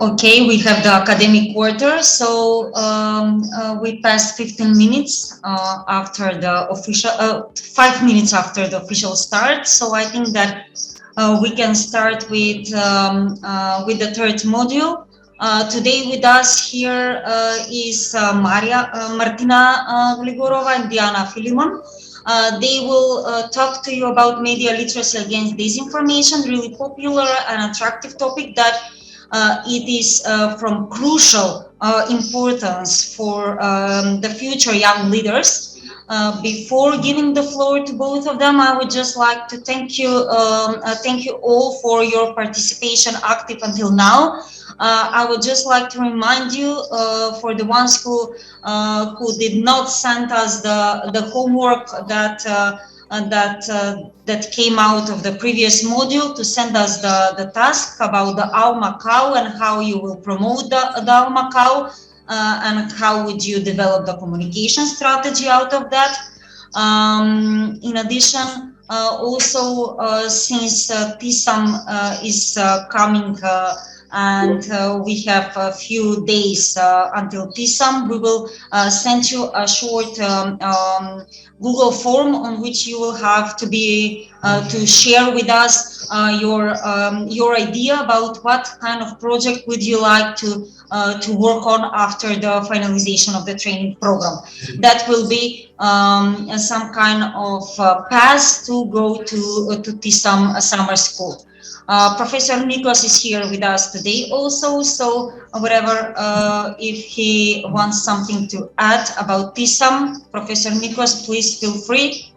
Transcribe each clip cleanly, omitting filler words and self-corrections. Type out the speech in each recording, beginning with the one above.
Okay, we have the academic quarter, so we passed 15 minutes after the official, 5 minutes after the official start. So I think that we can start with the third module. Today with us here is Martina Gligorova and Diana Filimon. They will talk to you about media literacy against disinformation, really popular and attractive topic that it is from crucial importance for the future young leaders. Before giving the floor to both of them, I would just like to thank you all for your participation active until now. I would just like to remind you for the ones who did not send us the homework that came out of the previous module, to send us the task about the Alma cow and how you will promote the Alma cow, and how would you develop the communication strategy out of that. In addition, also since TISAM is coming and we have a few days until TISAM, we will send you a short Google form on which you will have to be to share with us your idea about what kind of project would you like to work on after the finalization of the training program. That will be some kind of path to go to TISAM summer school. Professor Nikos is here with us today also, so whatever, if he wants something to add about TISAM, Professor Nikos, please feel free.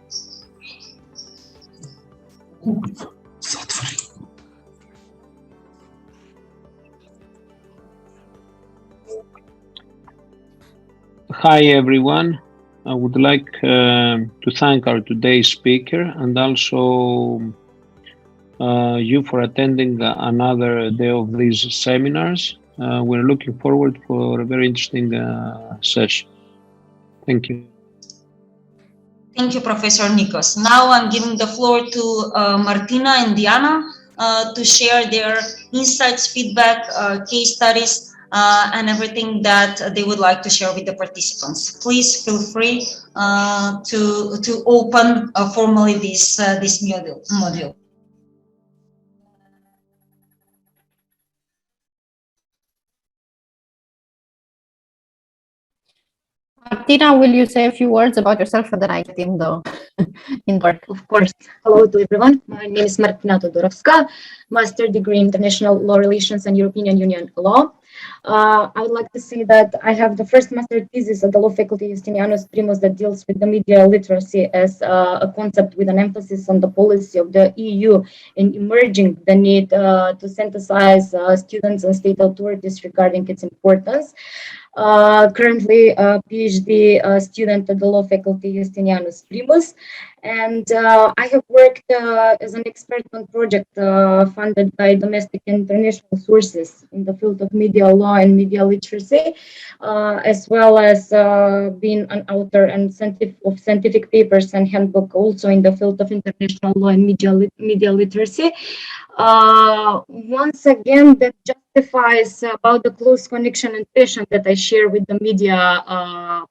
Hi everyone, I would like to thank our today's speaker and also you for attending another day of these seminars. We're looking forward for a very interesting session. Thank you. Thank you, Professor Nikos. Now I'm giving the floor to Martina and Diana to share their insights, feedback, case studies, and everything that they would like to share with the participants. Please feel free to open formally this module. Martina, will you say a few words about yourself and then I get in the work? Of course. Hello to everyone. My name is Martina Todorovska, Master degree in International Law Relations and European Union Law. I would like to say that I have the first master thesis at the law faculty Justinianus Primus that deals with the media literacy as a concept with an emphasis on the policy of the EU in emerging the need to synthesize students and state authorities regarding its importance. Currently a PhD student at the law faculty Justinianus Primus, and I have worked as an expert on project funded by domestic and international sources in the field of media law and media literacy, as well as being an author and of scientific papers and handbook also in the field of international law and media literacy. Once again, that justifies about the close connection and passion that I share with the media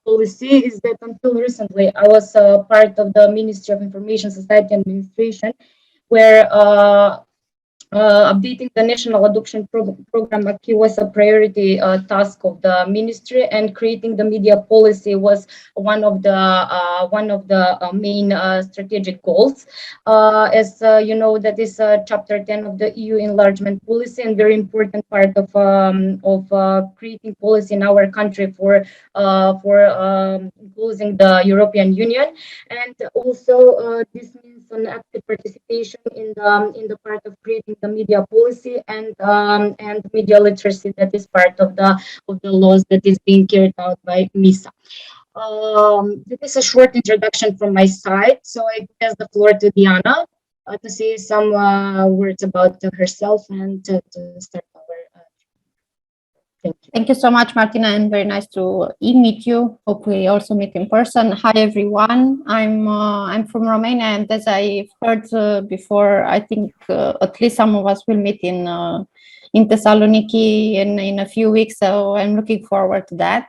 policy is that until recently I was part of the Ministry of Information Society Administration, where updating the national adoption program acquis was a priority task of the ministry, and creating the media policy was one of the main strategic goals. As you know, that is Chapter 10 of the EU enlargement policy, and very important part of creating policy in our country for closing the European Union, and also this means an active participation in the part of creating the media policy and media literacy that is part of the laws that is being carried out by MISA. This is a short introduction from my side, so I pass the floor to Diana to say some words about herself and to start our. Thank you so much, Martina, and very nice to meet you. Hopefully, also meet in person. Hi, everyone. I'm from Romania, and as I heard before, I think at least some of us will meet in in Thessaloniki in a few weeks, so I'm looking forward to that.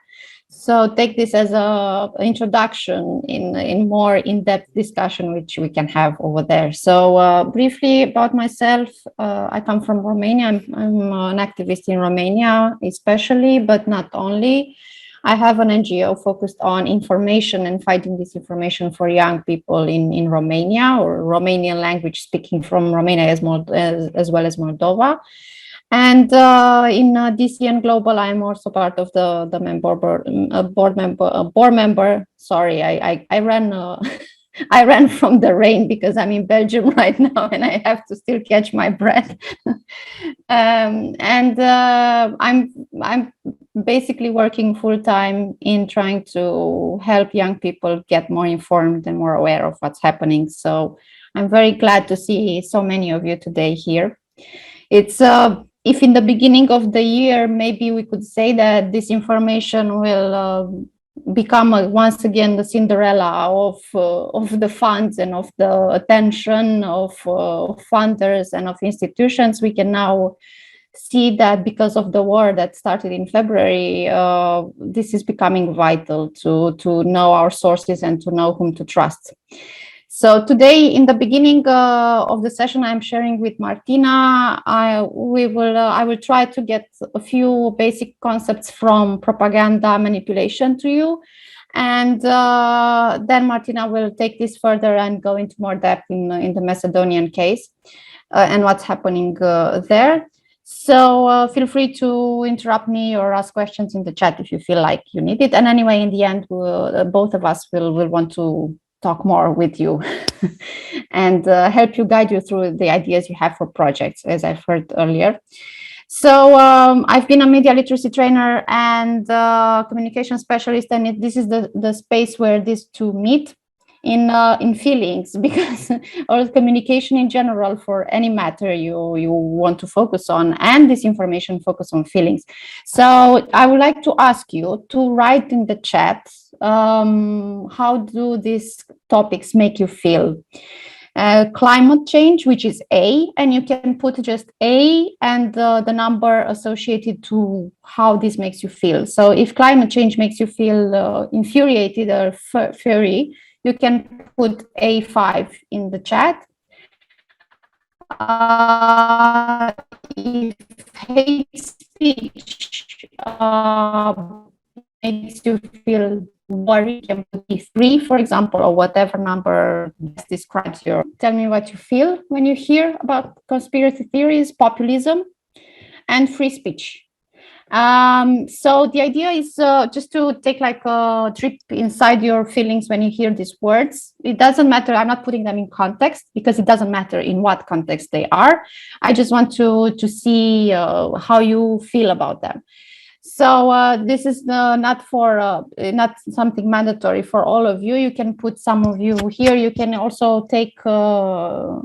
So take this as a introduction in more in-depth discussion, which we can have over there. So briefly about myself, I come from Romania. I'm an activist in Romania, especially, but not only. I have an NGO focused on information and fighting disinformation for young people in Romania, or Romanian language speaking from Romania as well as Moldova. And in DC and Global, I'm also part of the board member. Sorry, I ran I ran from the rain because I'm in Belgium right now and I have to still catch my breath. I'm basically working full time in trying to help young people get more informed and more aware of what's happening. So I'm very glad to see so many of you today here. It's if in the beginning of the year, maybe we could say that this information will become once again the Cinderella of the funds and of the attention of funders and of institutions. We can now see that because of the war that started in February, this is becoming vital to know our sources and to know whom to trust. So today, in the beginning of the session, I'm sharing with Martina. I will try to get a few basic concepts from propaganda manipulation to you, and then Martina will take this further and go into more depth in the Macedonian case and what's happening there. So feel free to interrupt me or ask questions in the chat if you feel like you need it. And anyway, in the end, both of us will want to talk more with you and help you guide you through the ideas you have for projects, as I've heard earlier. So I've been a media literacy trainer and communication specialist, and this is the space where these two meet in feelings, because or communication in general for any matter you want to focus on, and this information focus on feelings. So I would like to ask you to write in the chat, how do these topics make you feel? Climate change, which is A, and you can put just A and the number associated to how this makes you feel. So if climate change makes you feel infuriated or fury, you can put A5 in the chat. If hate speech makes you feel worried, you can put E3, for example, or whatever number describes your. Tell me what you feel when you hear about conspiracy theories, populism, and free speech. So the idea is just to take like a trip inside your feelings when you hear these words. It doesn't matter. I'm not putting them in context because it doesn't matter in what context they are. I just want to see how you feel about them. So this is not something mandatory for all of you. You can put some of you here. You can also take the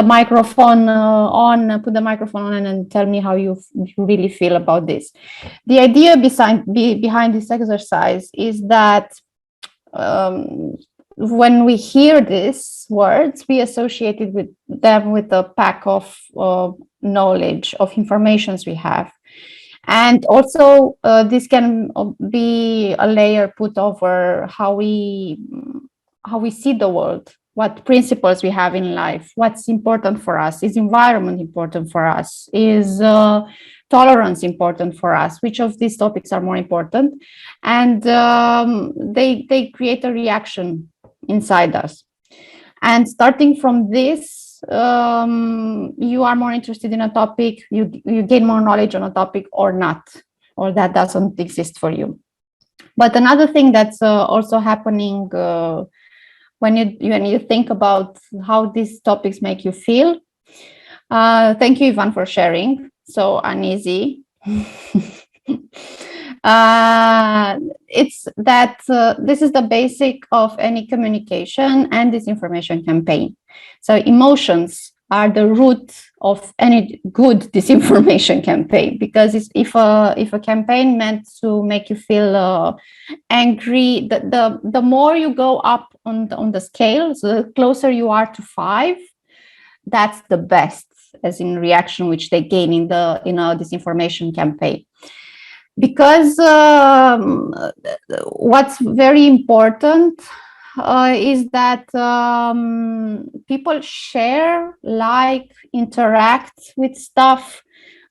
microphone on, put the microphone on, and tell me how you really feel about this. The idea behind this exercise is that when we hear these words, we associate with them with a pack of knowledge, of informations we have. And also this can be a layer put over how we see the world, what principles we have in life, what's important for us. Is environment important for us? Is tolerance important for us? Which of these topics are more important? And they create a reaction inside us. And starting from this, you are more interested in a topic, you gain more knowledge on a topic or not, or that doesn't exist for you. But another thing that's also happening when you think about how these topics make you feel. Thank you, Ivan, for sharing. So uneasy. It's that this is the basic of any communication and disinformation campaign. So emotions are the root of any good disinformation campaign, because if a campaign meant to make you feel angry, the more you go up on the scale, so the closer you are to 5, that's the best. as in reaction which they gain in the disinformation campaign. Because what's very important is that people share, like, interact with stuff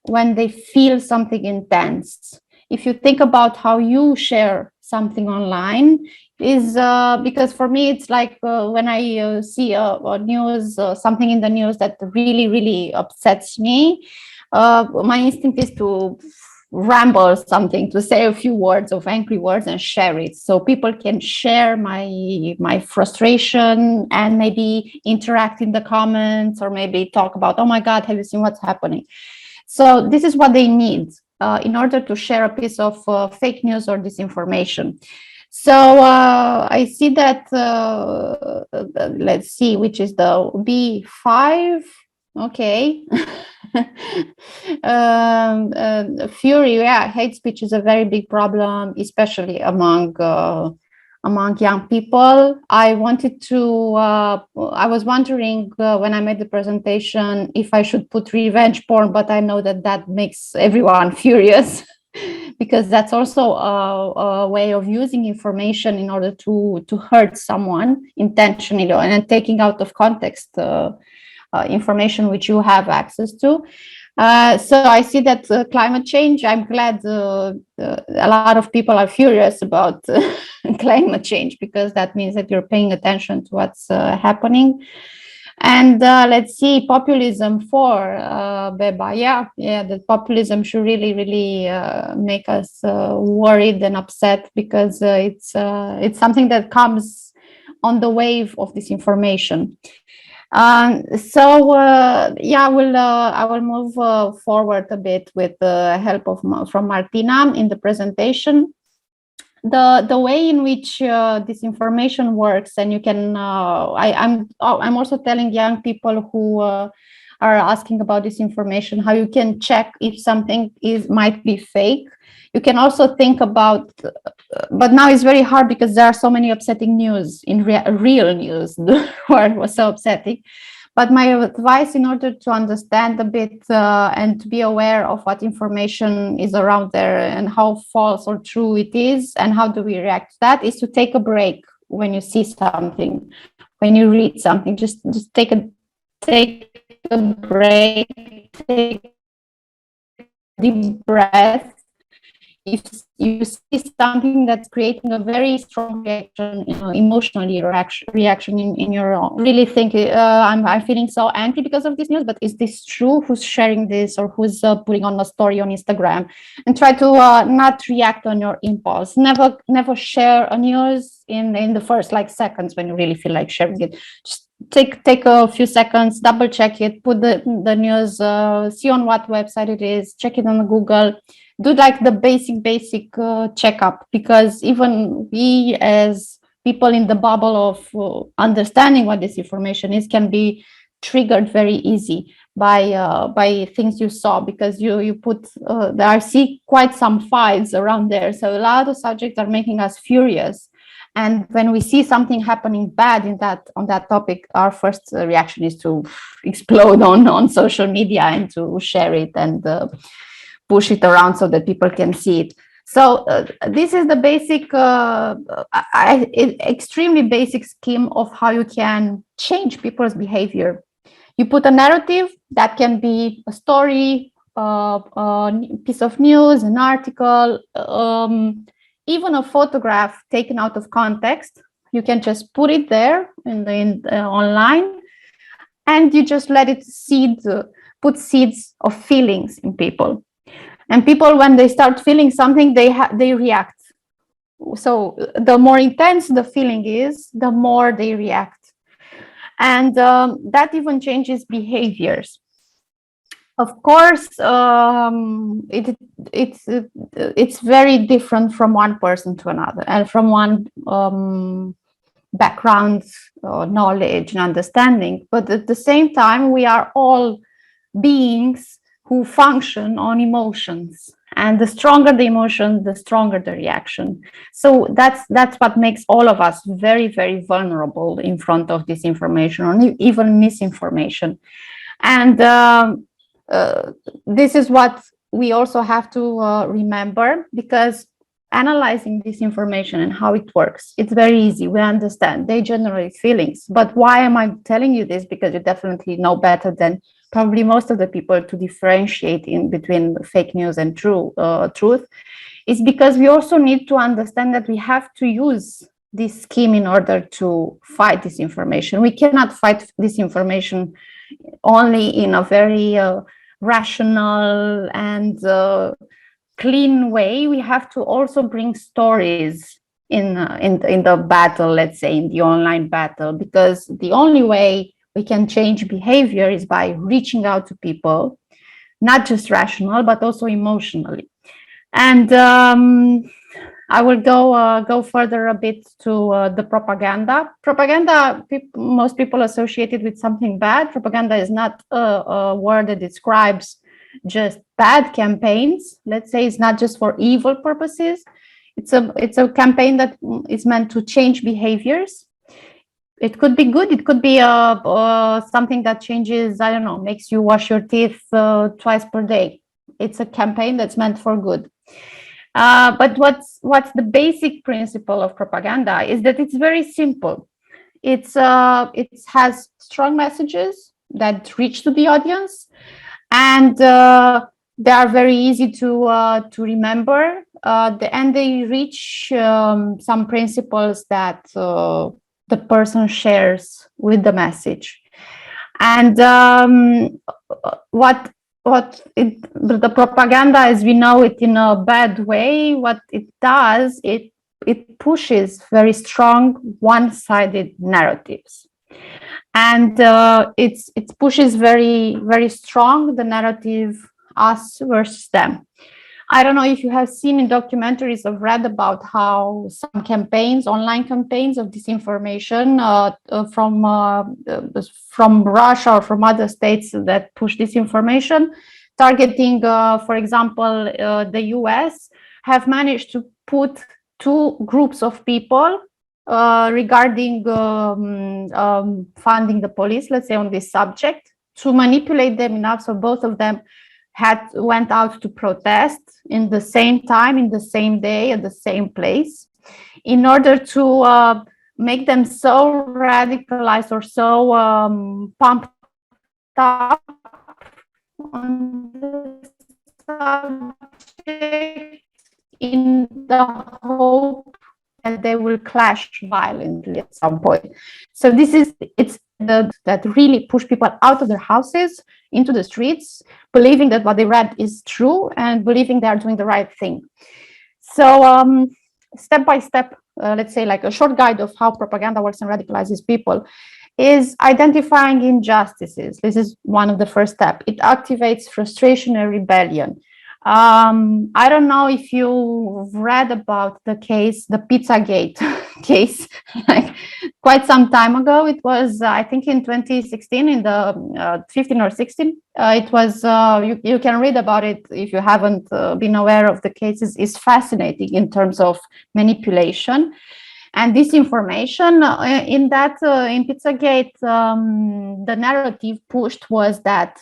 when they feel something intense. If you think about how you share something online, is because for me it's like when I see a news, something in the news that really upsets me, my instinct is to ramble something, to say a few words of angry words and share it, so people can share my frustration and maybe interact in the comments, or maybe talk about, oh my God, have you seen what's happening? So this is what they need in order to share a piece of fake news or disinformation. So I see that, let's see, which is the B5. Okay. Fury, yeah, hate speech is a very big problem, especially among young people. I wanted to, I was wondering when I made the presentation if I should put revenge porn, but I know that that makes everyone furious. Because that's also a way of using information in order to hurt someone intentionally, and then taking out of context information which you have access to. So I see that climate change, I'm glad a lot of people are furious about climate change, because that means that you're paying attention to what's happening. And let's see, populism for Beba. Yeah, the populism should really make us worried and upset, because it's something that comes on the wave of disinformation. So yeah, I will move forward a bit with the help from Martina in the presentation. The way in which disinformation works, and you can I'm also telling young people who are asking about disinformation how you can check if something might be fake. You can also think about, but now it's very hard because there are so many upsetting news in real news. The word was so upsetting. But my advice, in order to understand a bit and to be aware of what information is around there and how false or true it is, and how do we react to that, is to take a break when you see something, when you read something. Just take a break, take a deep breath. If you see something that's creating a very strong reaction, emotionally reaction in your own, really think, I'm feeling so angry because of this news, but is this true? Who's sharing this, or who's putting on a story on Instagram? And try to not react on your impulse. Never share a news in the first seconds when you really feel like sharing it. Just take a few seconds, double check it, put the news, see on what website it is, check it on Google. Do the basic checkup, because even we as people in the bubble of understanding what this information is can be triggered very easy by things you saw, because you put I see quite some files around there. So a lot of subjects are making us furious. And when we see something happening bad on that topic, our first reaction is to explode on social media and to share it and push it around so that people can see it. So this is the basic, extremely basic scheme of how you can change people's behavior. You put a narrative that can be a story, a piece of news, an article, even a photograph taken out of context. You can just put it there online, and you just let it put seeds of feelings in people. And people, when they start feeling something, they react. So the more intense the feeling is, the more they react. And that even changes behaviors. Of course, it's very different from one person to another, and from one background, knowledge and understanding. But at the same time, we are all beings who function on emotions, and the stronger the emotion, the stronger the reaction. So that's what makes all of us very, very vulnerable in front of disinformation or even misinformation. And this is what we also have to remember, because analyzing this information and how it works, it's very easy. We understand they generate feelings. But why am I telling you this? Because you definitely know better than probably most of the people to differentiate in between fake news and truth. Is because we also need to understand that we have to use this scheme in order to fight disinformation. We cannot fight disinformation only in a very rational and clean way. We have to also bring stories in the battle, let's say, in the online battle, because the only way we can change behavior is by reaching out to people, not just rational, but also emotionally. And I will go further a bit to the propaganda. Propaganda, most people associate it with something bad. Propaganda is not a word that describes just bad campaigns. Let's say it's not just for evil purposes. It's a campaign that is meant to change behaviors. It could be good. It could be something that changes, I don't know, makes you wash your teeth twice per day. It's a campaign that's meant for good. But what's the basic principle of propaganda is that it's very simple. It has strong messages that reach to the audience, and they are very easy to remember. And they reach some principles that the person shares with the message. And the propaganda, as we know it in a bad way, what it does, it pushes very strong one-sided narratives. And it pushes very, very strong the narrative us versus them. I don't know if you have seen in documentaries or read about how some campaigns, online campaigns of disinformation from Russia or from other states that push disinformation, targeting, for example, the US, have managed to put two groups of people regarding funding the police, let's say, on this subject, to manipulate them enough so both of them went out to protest in the same time, in the same day, at the same place, in order to make them so radicalized or so pumped up on the subject in the hope that they will clash violently at some point. So that really push people out of their houses into the streets, believing that what they read is true and believing they are doing the right thing. So step by step, let's say like a short guide of how propaganda works and radicalizes people is identifying injustices. This is one of the first steps. It activates frustration and rebellion. I don't know if you've read about the case, the Pizzagate case, like quite some time ago. It was, I think, in 2016, in the 15 or 16. It was, you can read about it if you haven't been aware of the cases. It's fascinating in terms of manipulation and disinformation. In Pizzagate, the narrative pushed was that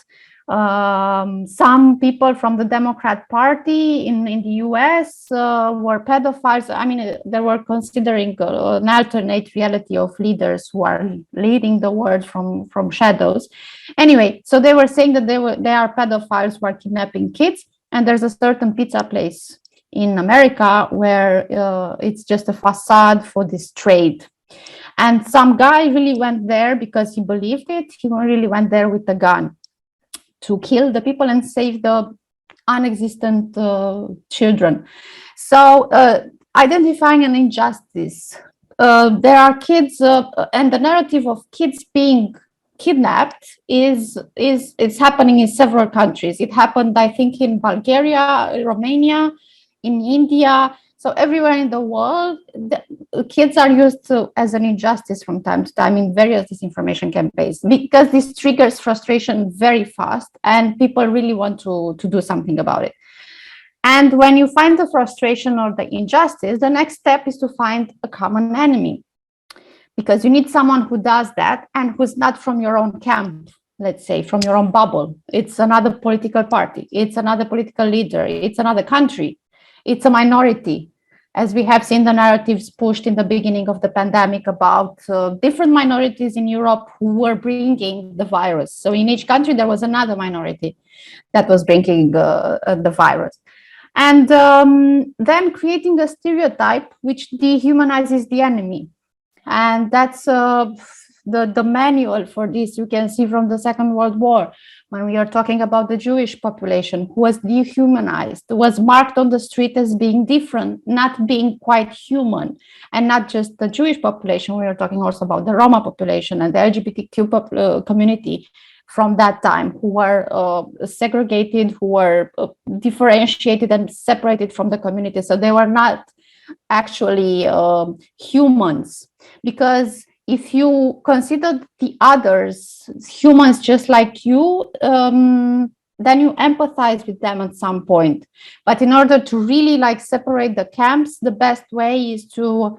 some people from the Democrat Party in the US were pedophiles. I mean, they were considering an alternate reality of leaders who are leading the world from shadows. Anyway, so they were saying that they are pedophiles who are kidnapping kids, and there's a certain pizza place in America where it's just a facade for this trade. And some guy really went there because he believed it. He really went there with a gun to kill the people and save the non-existent children. So identifying an injustice. There are kids, and the narrative of kids being kidnapped is happening in several countries. It happened, I think, in Bulgaria, Romania, in India. So everywhere in the world, the kids are used as an injustice from time to time in various disinformation campaigns, because this triggers frustration very fast and people really want to do something about it. And when you find the frustration or the injustice, the next step is to find a common enemy, because you need someone who does that and who's not from your own camp. let's say, from your own bubble. It's another political party. It's another political leader. It's another country. It's a minority, as we have seen the narratives pushed in the beginning of the pandemic about different minorities in Europe who were bringing the virus. So in each country, there was another minority that was bringing the virus. And then creating a stereotype which dehumanizes the enemy. And that's the manual for this. You can see from the Second World War, when we are talking about the Jewish population, who was dehumanized, was marked on the street as being different, not being quite human. And not just the Jewish population, we are talking also about the Roma population and the LGBTQ community from that time, who were segregated, who were differentiated and separated from the community. So they were not actually humans, because if you consider the others humans just like you, then you empathize with them at some point. But in order to really like separate the camps, the best way is to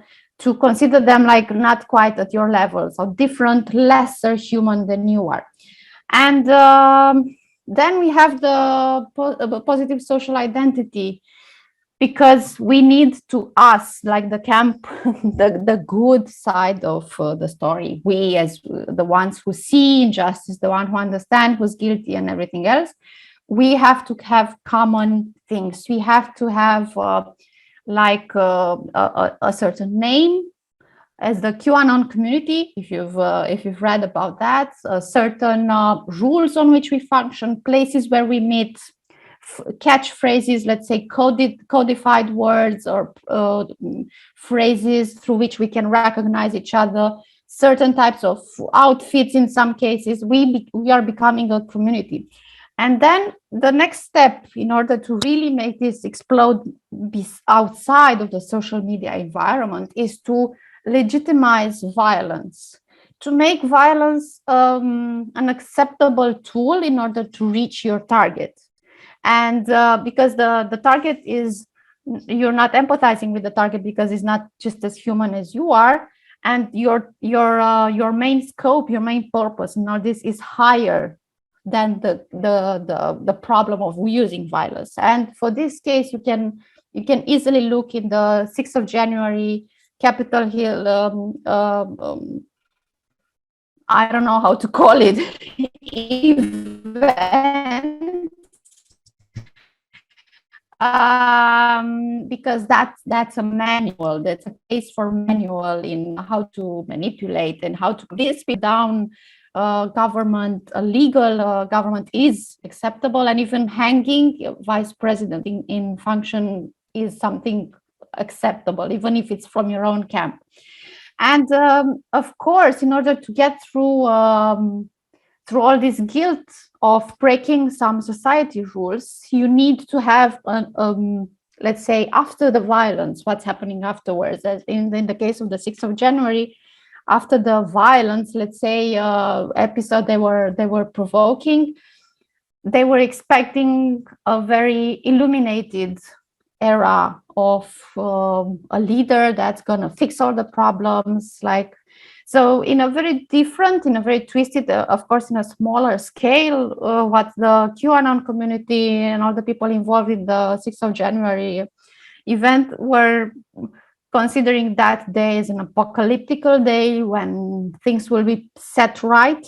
consider them like not quite at your level, so different, lesser human than you are. And then we have the positive social identity, because we need to us, like the camp, the good side of the story. We, as the ones who see injustice, the one who understand who's guilty and everything else, we have to have common things. We have to have like a certain name, as the QAnon community, if you've read about that, certain rules on which we function, places where we meet, catchphrases, let's say codified words or phrases through which we can recognize each other, certain types of outfits. In some cases, we are becoming a community. And then the next step, in order to really make this explode outside of the social media environment, is to legitimize violence, to make violence an acceptable tool in order to reach your target. And because the target is, you're not empathizing with the target because it's not just as human as you are, and your main scope, your main purpose in all this is higher than the problem of using violence. And for this case, you can easily look in the 6th of January Capitol Hill, I don't know how to call it, event, because that's a manual, that's a case for manual in how to manipulate and how to speed down government. A legal government is acceptable, and even hanging vice president in function is something acceptable, even if it's from your own camp. And of course, in order to get through all this guilt of breaking some society rules, you need to have, let's say, after the violence, what's happening afterwards. As in the case of the 6th of January, after the violence, let's say, episode they were provoking, they were expecting a very illuminated era of a leader that's going to fix all the problems, like, so in a very different, in a very twisted, of course, in a smaller scale, what the QAnon community and all the people involved in the 6th of January event were considering that day as an apocalyptical day when things will be set right,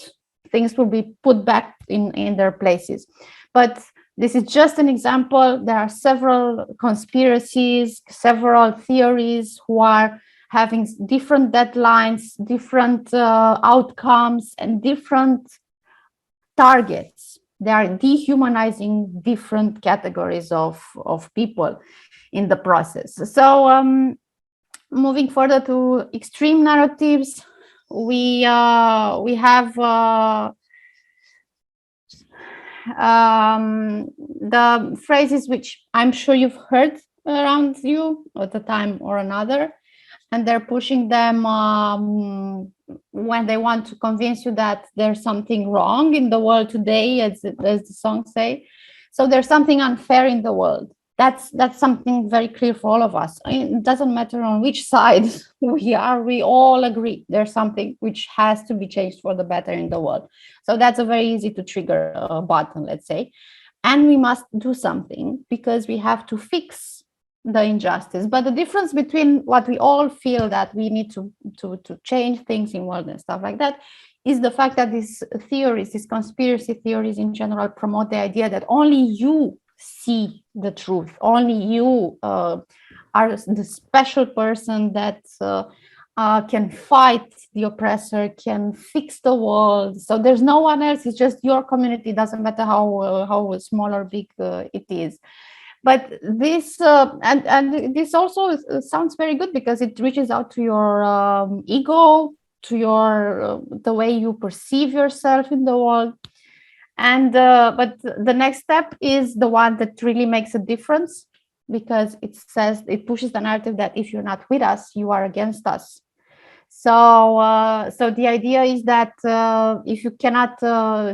things will be put back in their places. But this is just an example. There are several conspiracies, several theories who are having different deadlines, different outcomes, and different targets. They are dehumanizing different categories of people in the process. So moving further to extreme narratives, we have the phrases which I'm sure you've heard around you at a time or another, and they're pushing them when they want to convince you that there's something wrong in the world today, as the songs say. So there's something unfair in the world. that's something very clear for all of us. I mean, it doesn't matter on which side we are, we all agree there's something which has to be changed for the better in the world. So that's a very easy to trigger button, let's say. And we must do something because we have to fix the injustice. But the difference between what we all feel that we need to change things in world and stuff like that is the fact that these theories, these conspiracy theories in general, promote the idea that only you see the truth, only you are the special person that can fight the oppressor, can fix the world. So there's no one else, it's just your community, doesn't matter how small or big it is. But this and this also sounds very good because it reaches out to your ego, to your the way you perceive yourself in the world. And but the next step is the one that really makes a difference, because it says, it pushes the narrative that if you're not with us, you are against us. So so the idea is that if you cannot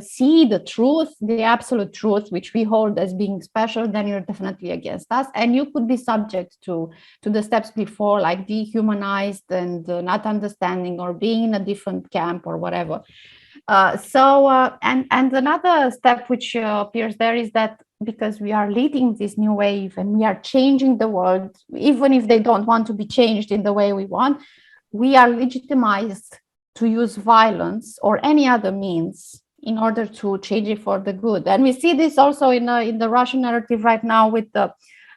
see the truth, the absolute truth, which we hold as being special, then you're definitely against us, and you could be subject to the steps before, like dehumanized and not understanding, or being in a different camp or whatever. And another step which appears there is that because we are leading this new wave and we are changing the world, even if they don't want to be changed in the way we want, we are legitimized to use violence or any other means in order to change it for the good. And we see this also in the Russian narrative right now, with the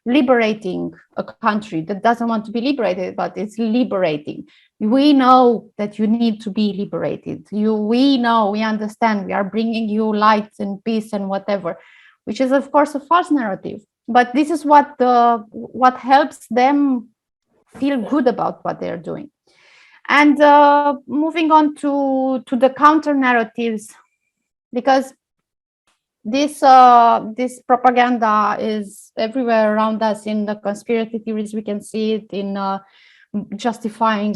liberating a country that doesn't want to be liberated, but it's liberating. We know that you need to be liberated. We know, we understand, we are bringing you light and peace and whatever, which is of course a false narrative. But this is what helps them feel good about what they're doing. And moving on to the counter narratives, because this propaganda is everywhere around us. In the conspiracy theories, we can see it in justifying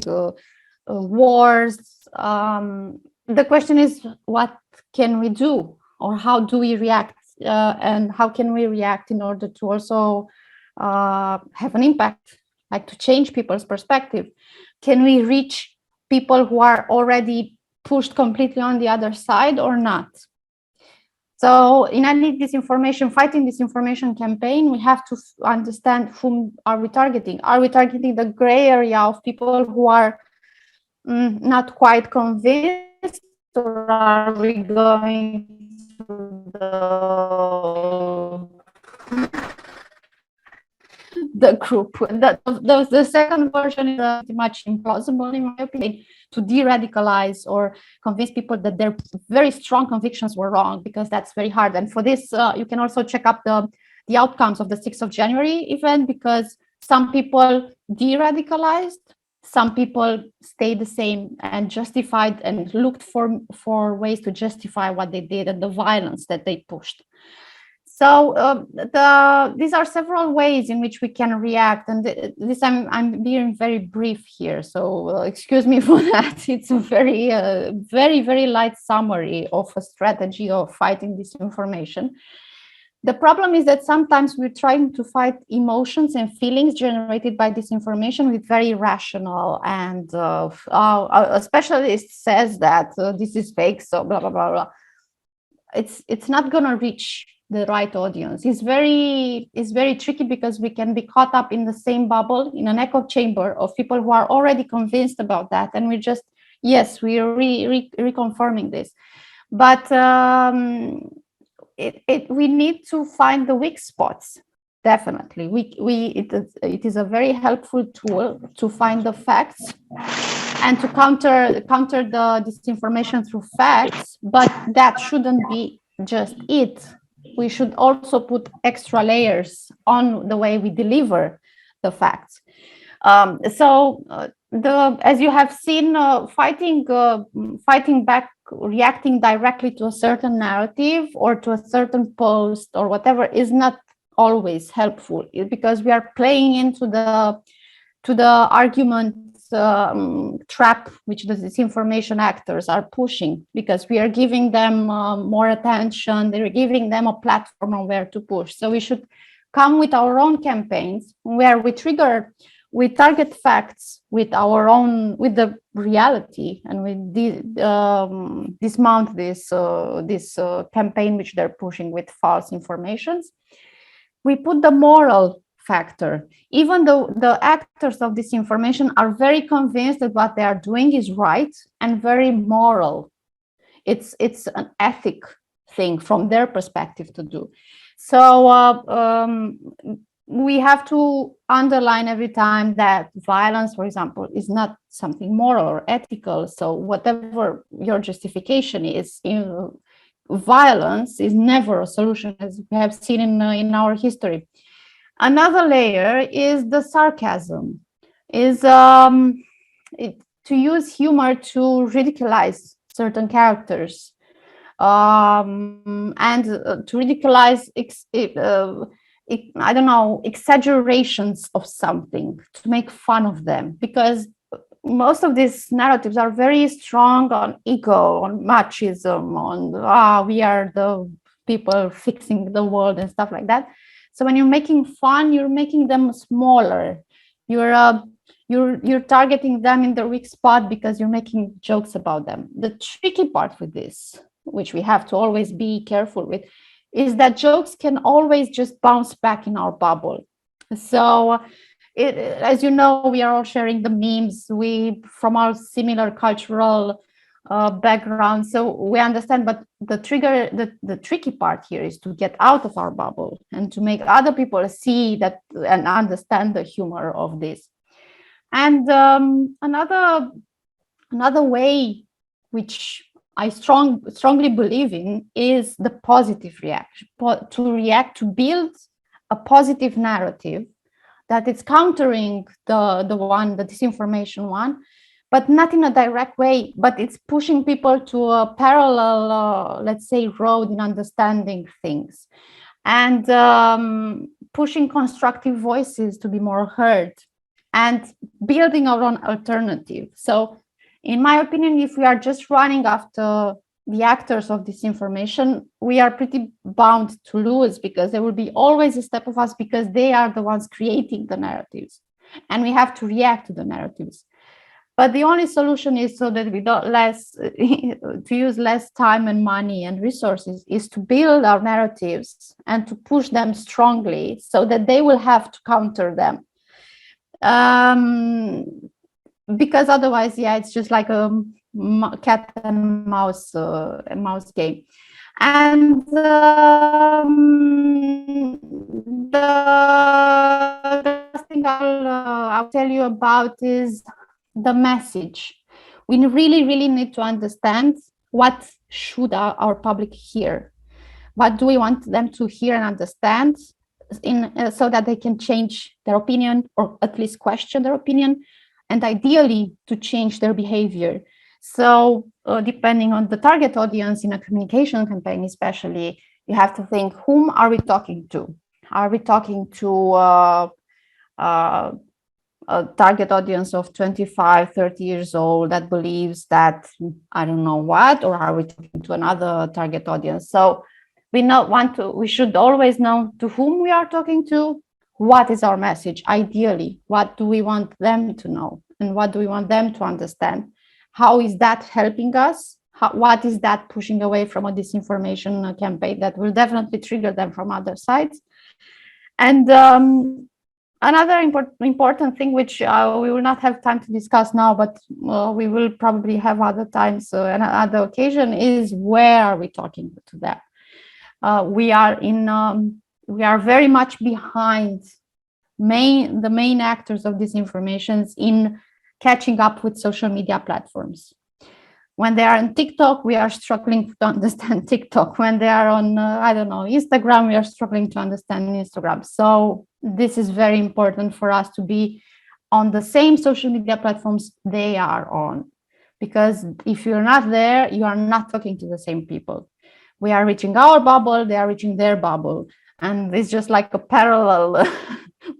wars. The question is, what can we do, or how do we react, and how can we react in order to also have an impact, like to change people's perspective? Can we reach people who are already pushed completely on the other side or not? So in any fighting disinformation campaign, we have to understand whom are we targeting. Are we targeting the gray area of people who are not quite convinced, or are we going to the group? The second version is pretty much implausible, in my opinion, to de-radicalize or convince people that their very strong convictions were wrong, because that's very hard. And for this, you can also check up the outcomes of the 6th of January event, because some people de-radicalized, some people stayed the same and justified and looked for ways to justify what they did and the violence that they pushed. So these are several ways in which we can react, and this I'm being very brief here, so excuse me for that. It's a very, very light summary of a strategy of fighting disinformation. The problem is that sometimes we're trying to fight emotions and feelings generated by disinformation with very rational, and a specialist says that this is fake, so blah blah blah blah. It's not gonna reach the right audience. It's very tricky, because we can be caught up in the same bubble, in an echo chamber of people who are already convinced about that, and we just, yes, we are reconfirming this. But we need to find the weak spots. Definitely, it is a very helpful tool to find the facts and to counter the disinformation through facts. But that shouldn't be just it. We should also put extra layers on the way we deliver the facts. As you have seen, fighting back, reacting directly to a certain narrative or to a certain post or whatever is not always helpful, because we are playing into the argument trap which the disinformation actors are pushing, because we are giving them more attention, they're giving them a platform on where to push. So we should come with our own campaigns where we target facts with the reality, and we dismount this campaign which they're pushing with false informations. We put the moral factor. Even though the actors of disinformation are very convinced that what they are doing is right and very moral. It's an ethic thing from their perspective to do. So we have to underline every time that violence, for example, is not something moral or ethical. So whatever your justification is, violence is never a solution, as we have seen in our history. Another layer is the sarcasm, is to use humor to ridiculize certain characters, and to ridiculize exaggerations of something, to make fun of them, because most of these narratives are very strong on ego, on machism, on we are the people fixing the world and stuff like that. So when you're making fun, you're making them smaller. You're targeting them in the weak spot because you're making jokes about them. The tricky part with this, which we have to always be careful with, is that jokes can always just bounce back in our bubble. So as you know, we are all sharing the memes from our similar cultural background, so we understand. But the tricky part here is to get out of our bubble and to make other people see that and understand the humor of this. And another way which I strongly believe in is the positive reaction, to build a positive narrative that it's countering the disinformation one, but not in a direct way, but it's pushing people to a parallel, let's say, road in understanding things, and pushing constructive voices to be more heard, and building our own alternative. So in my opinion, if we are just running after the actors of disinformation, we are pretty bound to lose, because there will be always a step of us, because they are the ones creating the narratives, and we have to react to the narratives. But the only solution is, so that we don't to use less time and money and resources, is to build our narratives and to push them strongly, so that they will have to counter them. Because otherwise, it's just like a cat and mouse game. And the last thing I'll tell you about is the message. We really need to understand what should our public hear. What do we want them to hear and understand, so that they can change their opinion, or at least question their opinion, and ideally to change their behavior. So depending on the target audience in a communication campaign, especially, you have to think, whom are we talking to? Are we talking to a target audience of 25, 30 years old that believes that I don't know what, or are we talking to another target audience? So we should always know to whom we are talking to, what is our message, ideally, what do we want them to know, and what do we want them to understand? How is that helping us? What is that pushing away from a disinformation campaign that will definitely trigger them from other sides? And another important thing, which we will not have time to discuss now, but we will probably have other times and other occasion, is where are we talking to them? We are very much behind the main actors of disinformation in catching up with social media platforms. When they are on TikTok, we are struggling to understand TikTok. When they are on, Instagram, we are struggling to understand Instagram. So this is very important for us to be on the same social media platforms they are on. Because if you're not there, you are not talking to the same people. We are reaching our bubble, they are reaching their bubble. And it's just like a parallel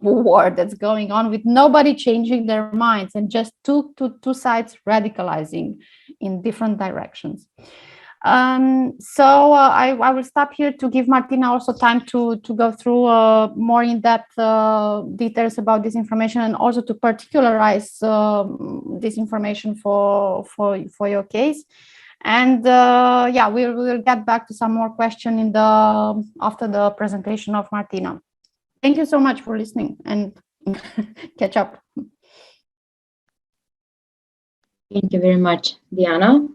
war that's going on, with nobody changing their minds, and just two sides radicalizing in different directions. I will stop here to give Martina also time to go through more in-depth details about disinformation, and also to particularize disinformation for your case. And yeah, we'll get back to some more questions after the presentation of Martina. Thank you so much for listening, and catch up. Thank you very much, Diana.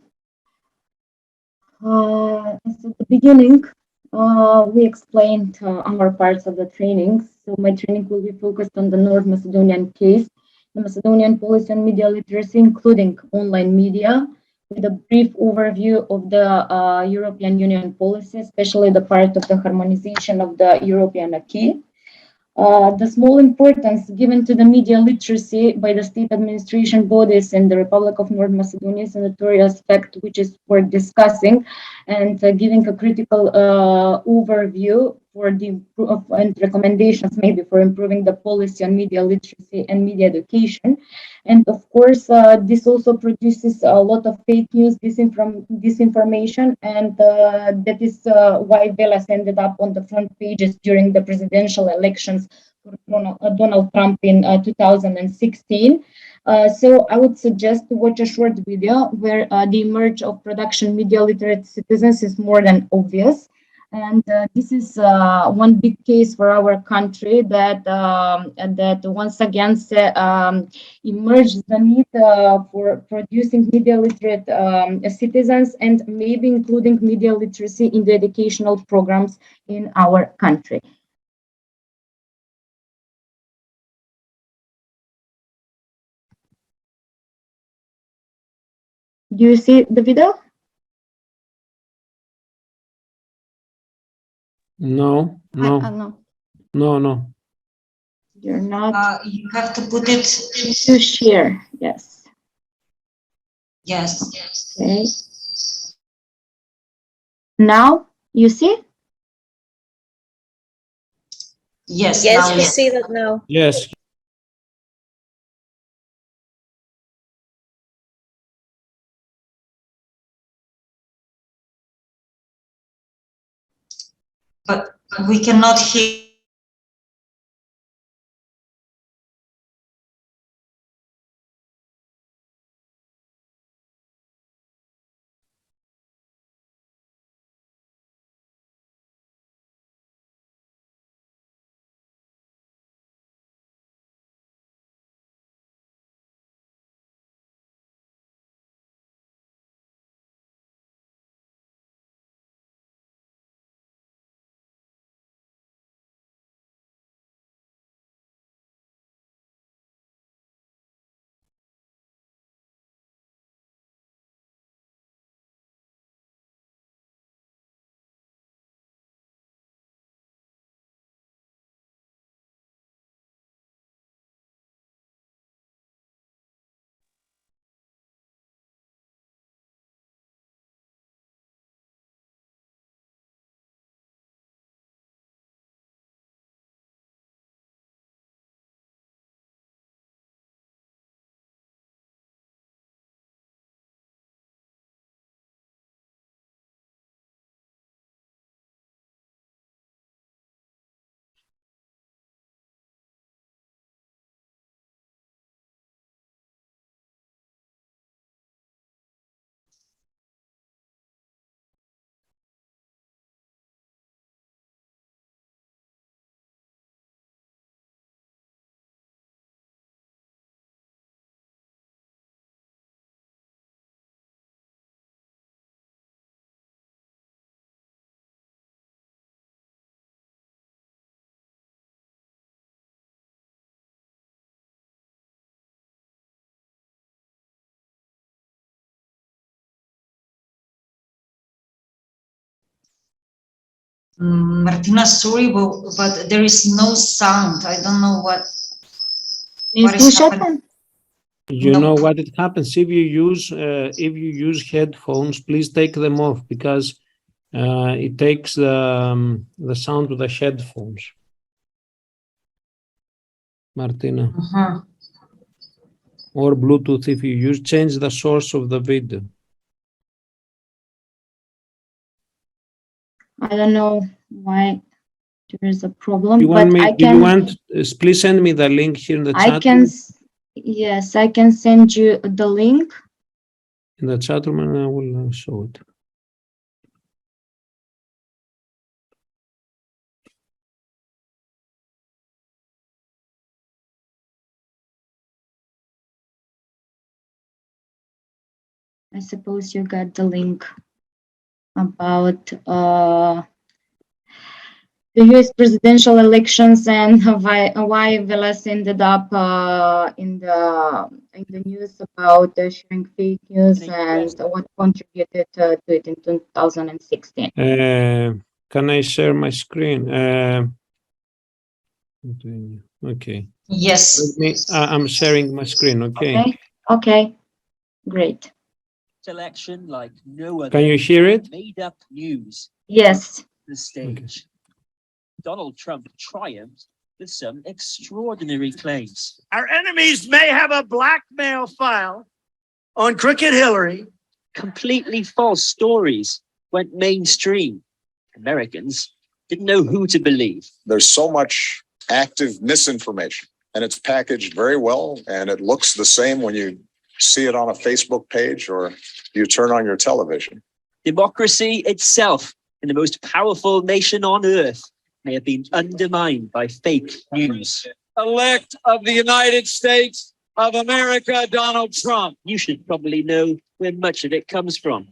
At the beginning, we explained our parts of the training. So my training will be focused on the North Macedonian case, the Macedonian policy on media literacy, including online media, with a brief overview of the European Union policy, especially the part of the harmonization of the European acquis. The small importance given to the media literacy by the state administration bodies in the Republic of North Macedonia is a notorious fact which is worth discussing, and giving a critical overview for the and recommendations maybe for improving the policy on media literacy and media education. And of course, this also produces a lot of fake news, disinformation, and that is why Velas ended up on the front pages during the presidential elections for Donald Trump in 2016. So I would suggest to watch a short video where the emerge of production media literate citizens is more than obvious. And this is one big case for our country that once again emerged the need for producing media literate citizens, and maybe including media literacy in the educational programs in our country. Do you see the video? No. No. You're not. You have to put it To share. Yes. Yes. Okay. Now you see? Yes. Yes, now we yes. see that now. Yes. But we cannot hear. Martina, sorry, but there is no sound. I don't know what is happening. You know what it happens if you use headphones. Please take them off, because it takes the sound of the headphones. Martina, or Bluetooth if you use. Change the source of the video. I don't know why there is a problem, You but want me? I Do can. you want? Please send me the link here in the I chat. can. Yes, I can send you the link. In the chat room, and I will show it. I suppose you got the link about the US presidential elections and why Veles ended up in the news about sharing fake news and what contributed to it in 2016. Can I share my screen? Okay. Yes. I'm sharing my screen. Okay. Okay. Great. Election like no other. Can you hear it? Made up news. Yes. The stage. Donald Trump triumphed with some extraordinary claims. Our enemies may have a blackmail file on Crooked Hillary. Completely false stories went mainstream. Americans didn't know who to believe. There's so much active misinformation, and it's packaged very well, and it looks the same when you see it on a Facebook page or you turn on your television. Democracy itself, in the most powerful nation on earth, may have been undermined by fake news. Elect of the United States of America, Donald Trump. You should probably know where much of it comes from.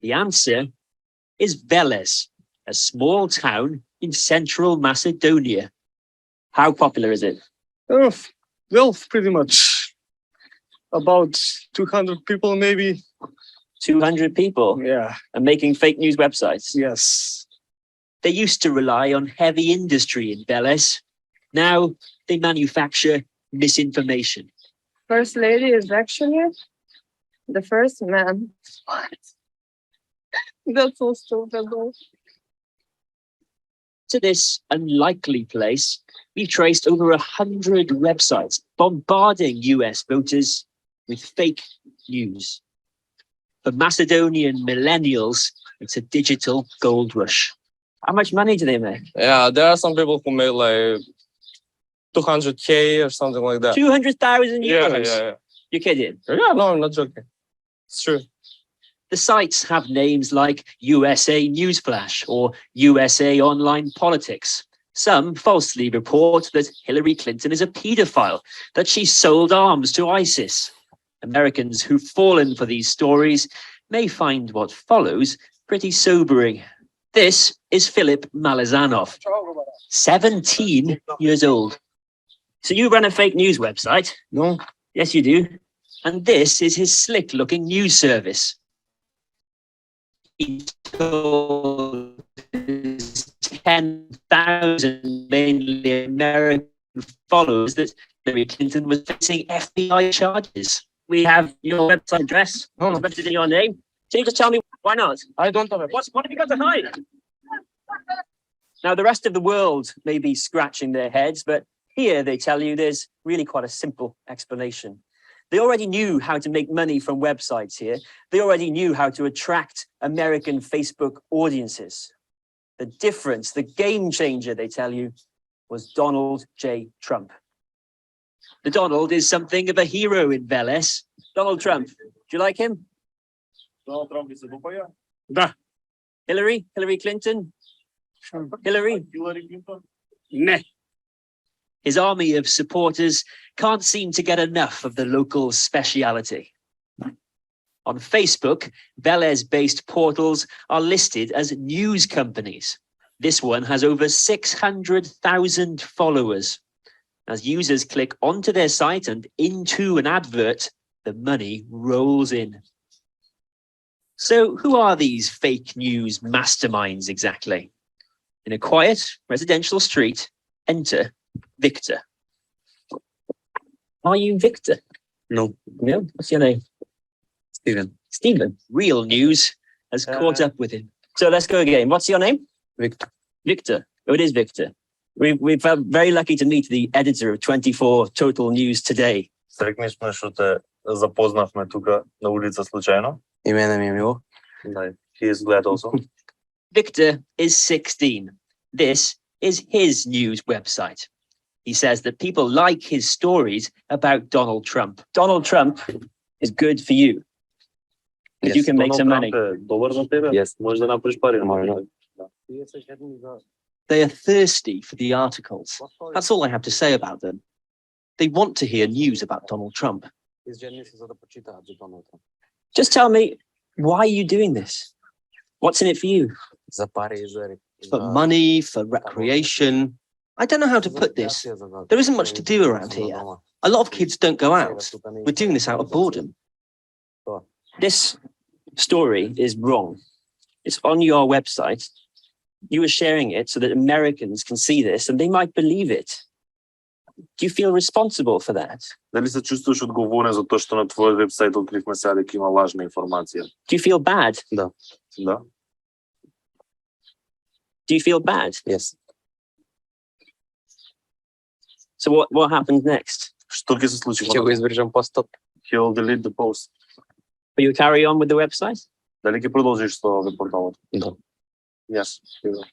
The answer is Veles, a small town in central Macedonia. How popular is it? Well, pretty much. About 200 people, maybe. 200 people Yeah, are making fake news websites. yes. They used to rely on heavy industry in Veles. Now they manufacture misinformation. First lady is actually the first man. What? That's so stupid though. To this unlikely place, we've traced over 100 websites bombarding US voters with fake news. For Macedonian millennials, it's a digital gold rush. How much money do they make? Yeah, there are some people who made like 200K or something like that. 200,000 euros. Yeah. You're kidding. Yeah, no, I'm not joking. It's true. The sites have names like USA Newsflash or USA Online Politics. Some falsely report that Hillary Clinton is a pedophile, that she sold arms to ISIS. Americans who've fallen for these stories may find what follows pretty sobering. This is Philip Malazanov, 17 years old. So you run a fake news website? No. Yes, you do. And this is his slick-looking news service. He told his 10,000 mainly American followers that Hillary Clinton was facing FBI charges. We have your website address. Oh. It's registered in your name. So you just tell me why not? I don't have it. What have you got to hide? Now, the rest of the world may be scratching their heads, but here they tell you there's really quite a simple explanation. They already knew how to make money from websites here. They already knew how to attract American Facebook audiences. The difference, the game changer, they tell you, was Donald J. Trump. The Donald is something of a hero in Veles. Donald Trump, do you like him? Donald Trump is a bupoya. Da. Hillary Clinton? Hillary Clinton? Meh. His army of supporters can't seem to get enough of the local speciality. On Facebook, Veles-based portals are listed as news companies. This one has over 600,000 followers. As users click onto their site and into an advert, the money rolls in. So who are these fake news masterminds exactly? In a quiet residential street, enter Victor. Are you Victor? No. No? What's your name? Steven. Stephen. Real news has caught up with him. So let's go again. What's your name? Victor. Victor. Oh, it is Victor. We've felt very lucky to meet the editor of 24 Total News Today. Стрикни сме, защото запознахме тук на улица случайно. И мене ми е мило. Да, he is glad also. Victor is 16. This is his news website. He says that people like his stories about Donald Trump. Donald Trump is good for you. If you can make some money. Добър за тебе. Yes. Може да направиш пари. They are thirsty for the articles. That's all I have to say about them. They want to hear news about Donald Trump. Just tell me, why are you doing this? What's in it for you? За пари и за For money, for recreation. I don't know how to put this. There isn't much to do around here. A lot of kids don't go out. We're doing this out of boredom. This story is wrong. It's on your website. You are sharing it so that Americans can see this and they might believe it. Do you feel responsible for that? Дали се чувстваш отговорен за то, що на твоя вебсайт открихме сега дека има лажна информация? Do you feel bad? Да. Да. Do you feel bad? Yes. So what happens next? Що ќе се случи? Ще го избрижам постът. He will delete the post. Will you carry on with the website? Дали ќе продолжиш со овој порталот? Да. Yes. he will.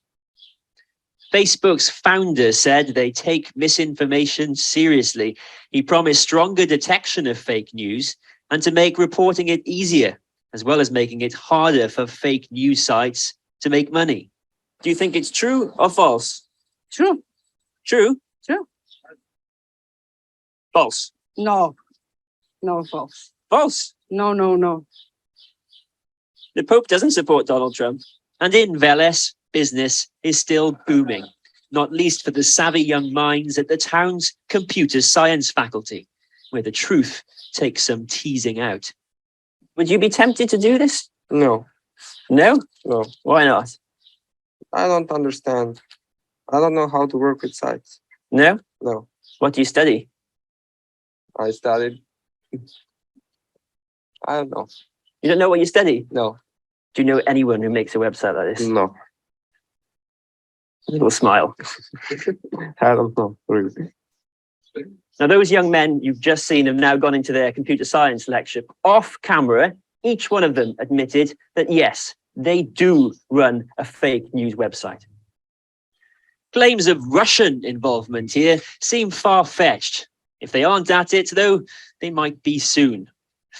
Facebook's founder said they take misinformation seriously. He promised stronger detection of fake news and to make reporting it easier, as well as making it harder for fake news sites to make money. Do you think it's true or false? True. True? True. False. No. No, false. False. No. The Pope doesn't support Donald Trump. And in Veles, business is still booming, not least for the savvy young minds at the town's computer science faculty, where the truth takes some teasing out. Would you be tempted to do this? No. No? No. Why not? I don't understand. I don't know how to work with sites. No? No. What do you study? I studied. I don't know. You don't know what you study? No. Do you know anyone who makes a website like this? No. A little smile. I don't know, really. Now, those young men you've just seen have now gone into their computer science lecture. Off camera, each one of them admitted that, yes, they do run a fake news website. Claims of Russian involvement here seem far-fetched. If they aren't at it, though, they might be soon.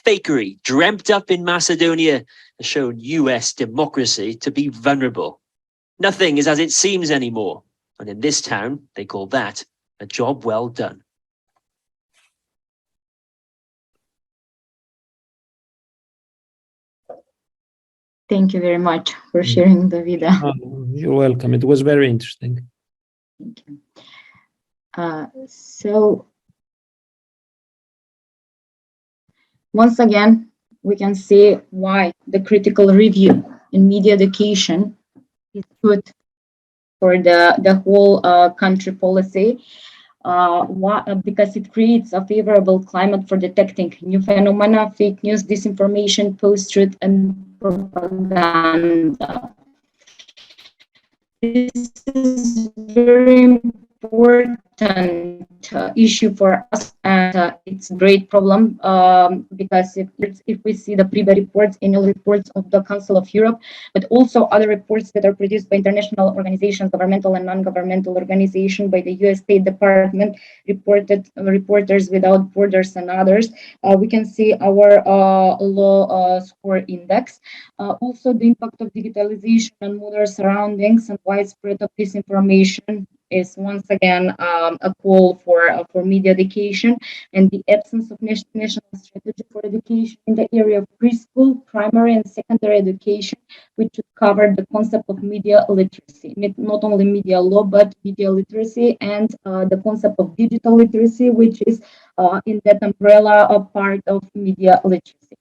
Fakery dreamt up in Macedonia has shown US democracy to be vulnerable. Nothing is as it seems anymore. And in this town, they call that a job well done. Thank you very much for sharing the video. You're welcome. It was very interesting. Thank you. So once again, we can see why the critical review in media education is good for the whole country policy. Because it creates a favorable climate for detecting new phenomena, fake news, disinformation, post-truth, and propaganda. This is very important issue for us, and it's a great problem because if we see the PRIBA reports, annual reports of the Council of Europe, but also other reports that are produced by international organizations, governmental and non-governmental organizations, by the US State Department, Reporters Without Borders and others, we can see our low score index. Also, the impact of digitalization on modern surroundings and widespread of disinformation is once again a call for media education, and the absence of national strategy for education in the area of preschool, primary, and secondary education, which should cover the concept of media literacy, not only media law, but media literacy, and the concept of digital literacy, which is in that umbrella of part of media literacy.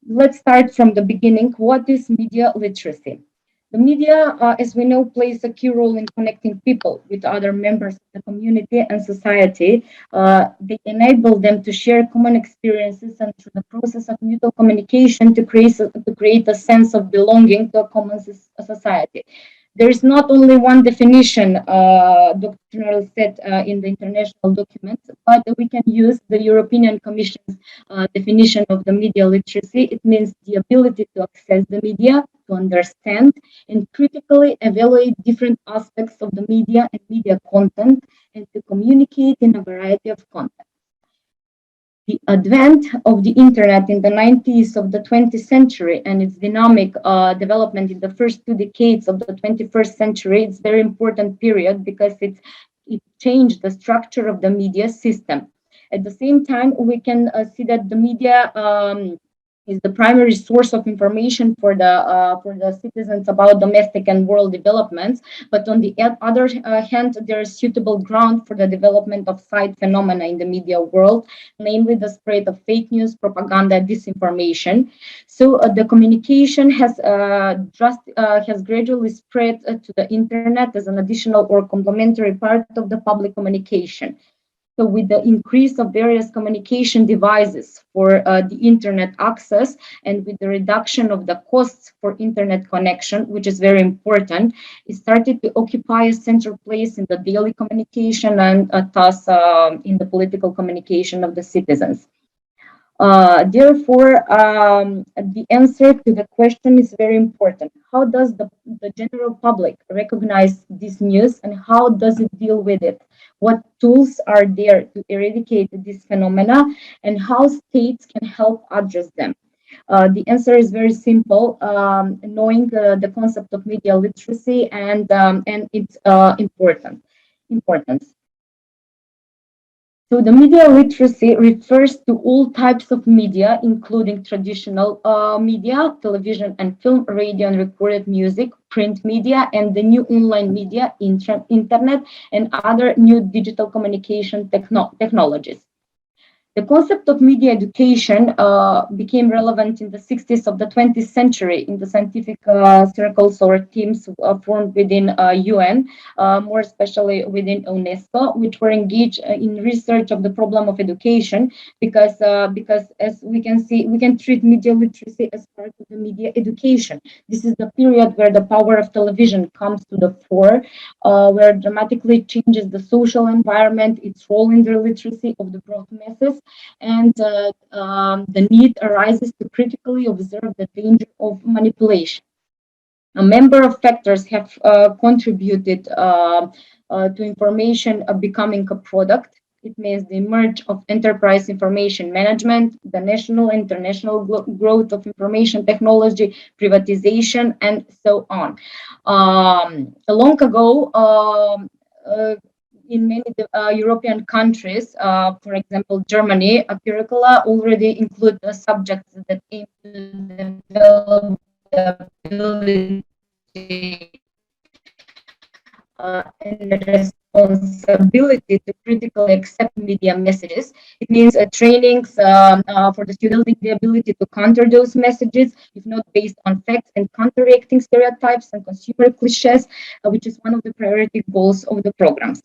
Let's start from the beginning. What is media literacy? The media, as we know, plays a key role in connecting people with other members of the community and society. They enable them to share common experiences and through the process of mutual communication to create a sense of belonging to a common society. There is not only one definition, doctrinal set in the international documents, but we can use the European Commission's definition of the media literacy. It means the ability to access the media, to understand and critically evaluate different aspects of the media and media content, and to communicate in a variety of contexts. The advent of the internet in the 90s of the 20th century and its dynamic development in the first 2 decades of the 21st century, it's a very important period because it changed the structure of the media system. At the same time, we can see that the media is the primary source of information for the citizens about domestic and world developments. But on the other hand, there is suitable ground for the development of side phenomena in the media world, namely the spread of fake news, propaganda, disinformation. So the communication has gradually spread to the internet as an additional or complementary part of the public communication. So with the increase of various communication devices for the internet access and with the reduction of the costs for internet connection, which is very important, it started to occupy a central place in the daily communication and thus in the political communication of the citizens. Therefore, the answer to the question is very important. How does the general public recognize this news and how does it deal with it? What tools are there to eradicate this phenomena and how states can help address them? The answer is very simple, knowing the concept of media literacy and its importance. So the media literacy refers to all types of media, including traditional media, television and film, radio and recorded music, print media, and the new online media, internet, and other new digital communication technologies. The concept of media education became relevant in the 60s of the 20th century in the scientific circles or teams formed within UN, more especially within UNESCO, which were engaged in research of the problem of education because as we can see, we can treat media literacy as part of the media education. This is the period where the power of television comes to the fore, where it dramatically changes the social environment, its role in the literacy of the broad masses, and the need arises to critically observe the danger of manipulation. A number of factors have contributed to information becoming a product. It means the emergence of enterprise information management, the national and international growth of information technology, privatization, and so on. Long ago, in many European countries, for example, Germany, curricula already include the subjects that aim to develop the ability and responsibility to critically accept media messages. It means trainings for the students, building the ability to counter those messages, if not based on facts, and counteracting stereotypes and consumer cliches, which is one of the priority goals of the programs.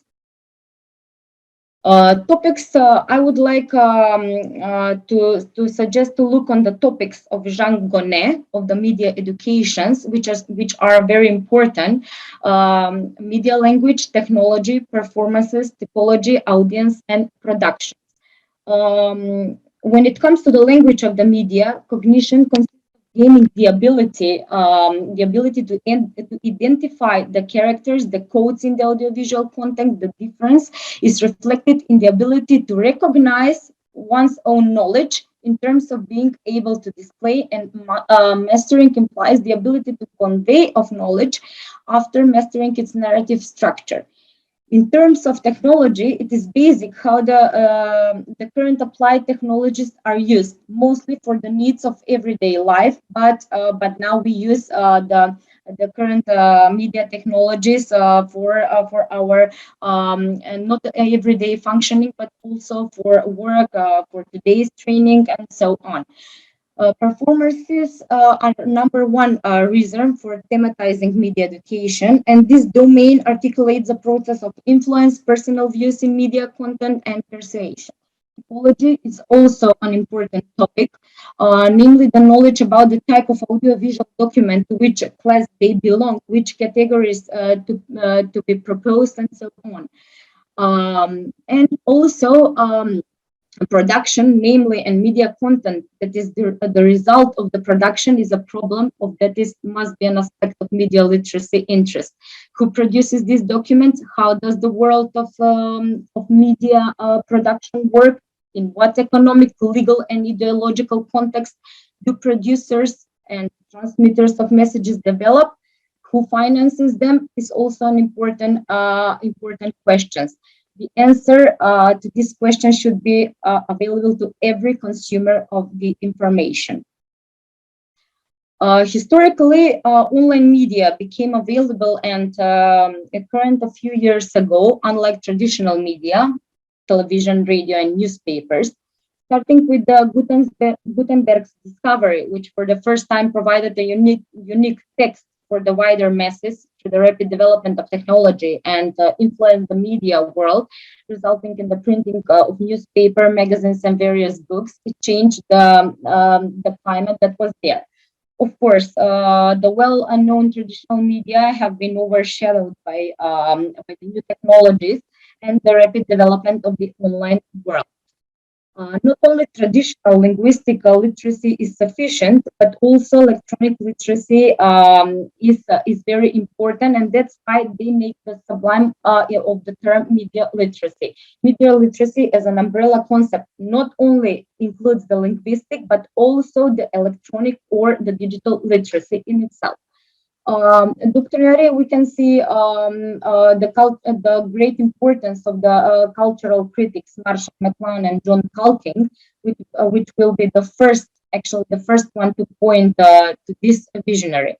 Topics I would like to suggest to look on the topics of Jean Gonnet of the media educations, which are very important: media language, technology, performances, typology, audience, and production. When it comes to the language of the media, cognition consists of gaining the ability to identify the characters, the codes in the audiovisual content. The difference is reflected in the ability to recognize one's own knowledge in terms of being able to display, and mastering implies the ability to convey of knowledge after mastering its narrative structure. In terms of technology, it is basic how the current applied technologies are used, mostly for the needs of everyday life. But now we use the current media technologies for our not everyday functioning, but also for work, for today's training, and so on. Performances are number one reason for thematizing media education, and this domain articulates the process of influence, personal views in media content, and persuasion. Typology is also an important topic. namely the knowledge about the type of audiovisual document, to which class they belong, which categories to be proposed, and so on. And also production, namely, and media content that is the result of the production is a problem of that is must be an aspect of media literacy interest. Who produces these documents? How does the world of media production work? In what economic, legal, and ideological context do producers and transmitters of messages develop? Who finances them is also an important question. The answer to this question should be available to every consumer of the information. Historically, online media became available and current a few years ago, unlike traditional media, television, radio, and newspapers, starting with the Gutenberg's discovery, which for the first time provided a unique text for the wider masses through the rapid development of technology and influenced the media world, resulting in the printing of newspaper, magazines, and various books. It changed the climate that was there. Of course, the well-known traditional media have been overshadowed by the new technologies and the rapid development of the online world. Not only traditional linguistic literacy is sufficient, but also electronic literacy is very important, and that's why they make the sublime of the term media literacy. Media literacy as an umbrella concept not only includes the linguistic, but also the electronic or the digital literacy in itself. Doctrinary, we can see the great importance of the cultural critics Marshall McLuhan and John Calking, which will be the first one to point to this visionary.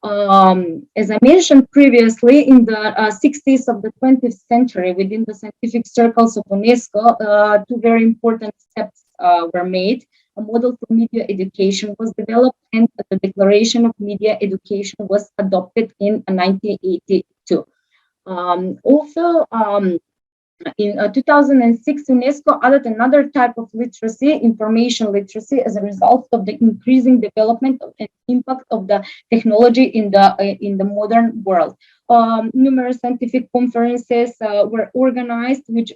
As I mentioned previously, in the 60s of the 20th century, within the scientific circles of UNESCO, two very important steps were made. A model for media education was developed, and the Declaration of Media Education was adopted in 1982. In 2006, UNESCO added another type of literacy, information literacy, as a result of the increasing development and impact of the technology in the modern world. Numerous scientific conferences were organized, which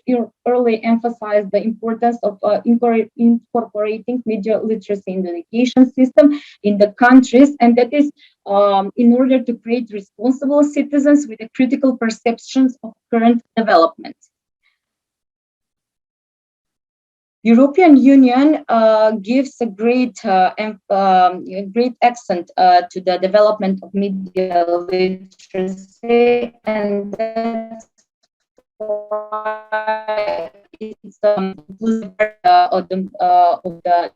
early emphasized the importance of incorporating media literacy in the education system in the countries, and that is in order to create responsible citizens with critical perceptions of current developments. European Union gives a great accent to the development of media literacy, and that's why it's inclusive of the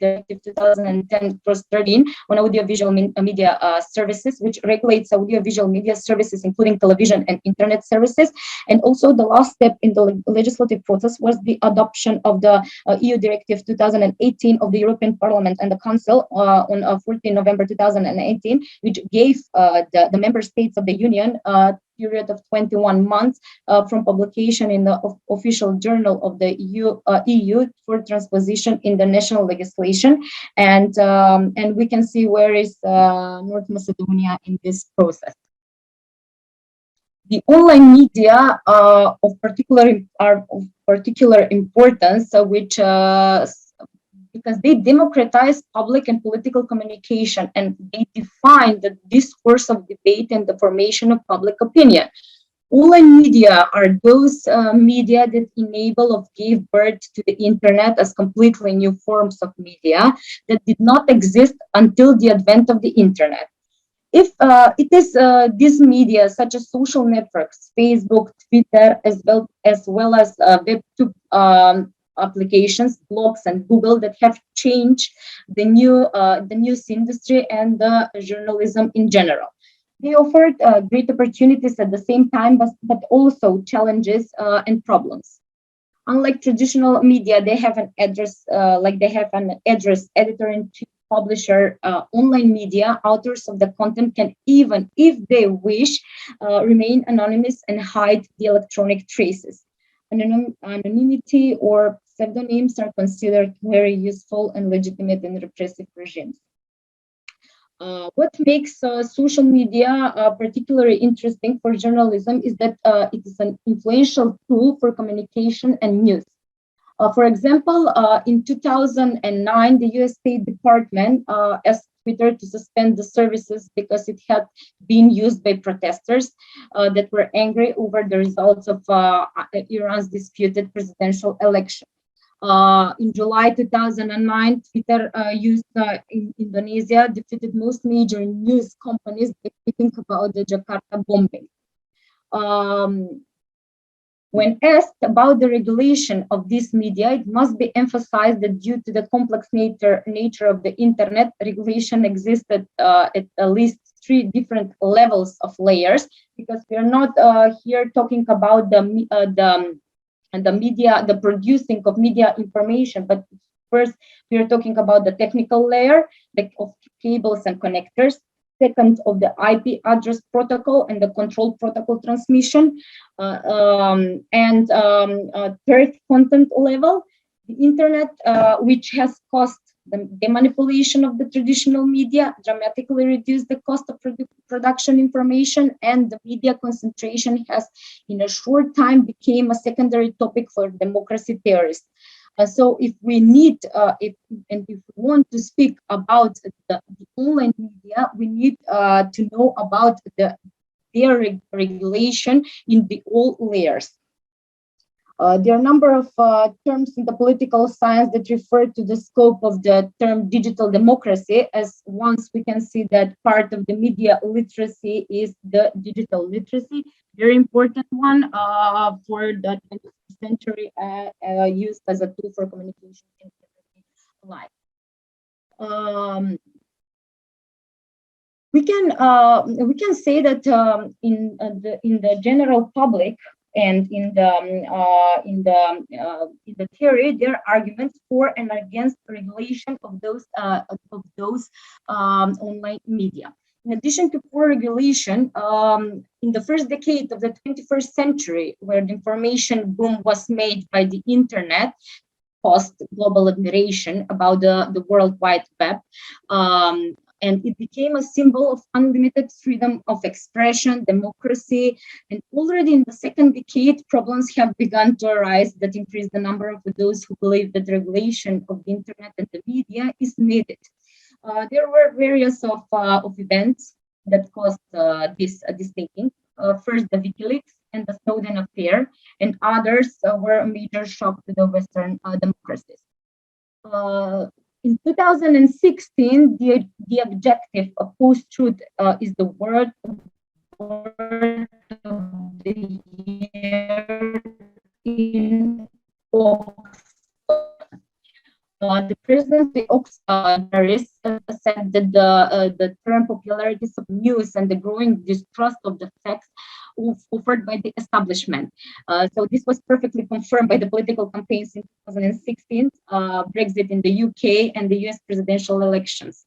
Directive 2010/13 on audiovisual media services, which regulates audiovisual media services, including television and internet services. And also the last step in the legislative process was the adoption of the EU Directive 2018 of the European Parliament and the Council on 14 November 2018, which gave the member states of the Union period of 21 months from publication in the official journal of the EU for transposition in the national legislation, and we can see where is North Macedonia in this process. The online media are of particular importance, which because they democratize public and political communication, and they define the discourse of debate and the formation of public opinion. Online media are those media that enable or gave birth to the internet as completely new forms of media that did not exist until the advent of the internet. If it is these media, such as social networks, Facebook, Twitter, as well as Web2 applications, blogs, and Google, that have changed the news industry and the journalism in general. They offered great opportunities at the same time, but also challenges and problems. Unlike traditional media, they have an address, editor-in-chief, publisher. Online media, authors of the content can, even if they wish, remain anonymous and hide the electronic traces. Anonymity or pseudonyms are considered very useful and legitimate in repressive regimes. What makes social media particularly interesting for journalism is that it is an influential tool for communication and news. For example, in 2009, the US State Department asked Twitter to suspend the services because it had been used by protesters that were angry over the results of Iran's disputed presidential election. In July 2009, Twitter used in Indonesia defeated most major news companies that think about the Jakarta bombing. When asked about the regulation of this media, it must be emphasized that due to the complex nature of the internet, regulation existed at least 3 different levels of layers, because we are not here talking about the media, the producing of media information, but first we are talking about the technical layer of cables and connectors. Second, of the IP address protocol and the control protocol transmission, and third, content level, the internet, which has caused the manipulation of the traditional media, dramatically reduced the cost of production information, and the media concentration has, in a short time, became a secondary topic for democracy theorists. So if we need, if we want to speak about the online media, we need to know about their regulation in all layers. There are a number of terms in the political science that refer to the scope of the term digital democracy, as once we can see that part of the media literacy is the digital literacy, very important one for the 21st century, used as a tool for communication in everyday life. We can say that in the general public and in the theory, there are arguments for and against regulation of those online media. In addition to poor regulation, in the first decade of the 21st century, where the information boom was made by the internet, caused global admiration about the World Wide Web, and it became a symbol of unlimited freedom of expression, democracy, and already in the second decade, problems have begun to arise that increase the number of those who believe that regulation of the internet and the media is needed. There were various of events that caused this thinking. First, the WikiLeaks and the Snowden affair, and others were a major shock to the Western democracies. In 2016, the objective of post-truth is the word of the year in Oxford. The presidency Oxford said that the term popularities of news and the growing distrust of the facts offered by the establishment. So this was perfectly confirmed by the political campaigns in 2016, Brexit in the UK, and the US presidential elections.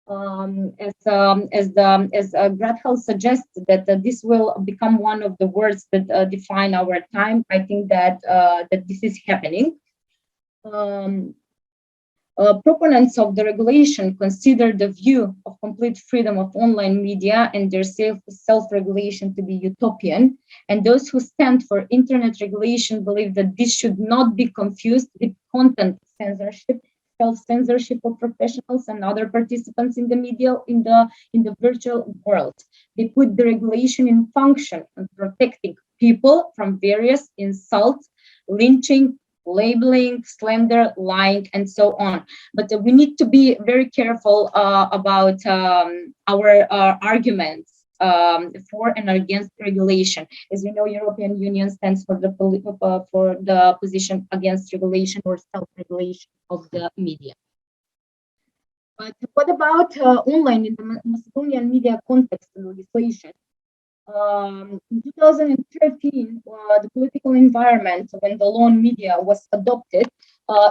As Gradhal suggests that this will become one of the words that define our time, I think that this is happening. Proponents of the regulation consider the view of complete freedom of online media and their self-regulation to be utopian, and those who stand for internet regulation believe that this should not be confused with content censorship, self-censorship of professionals and other participants in the media in the virtual world. They put the regulation in function of protecting people from various insults, lynching, labeling, slander, lying, and so on. But we need to be very careful about our arguments for and against regulation. As we know, European Union stands for the position against regulation or self-regulation of the media. But what about online in the Macedonian media context and legislation? In 2013, the political environment when the law on media was adopted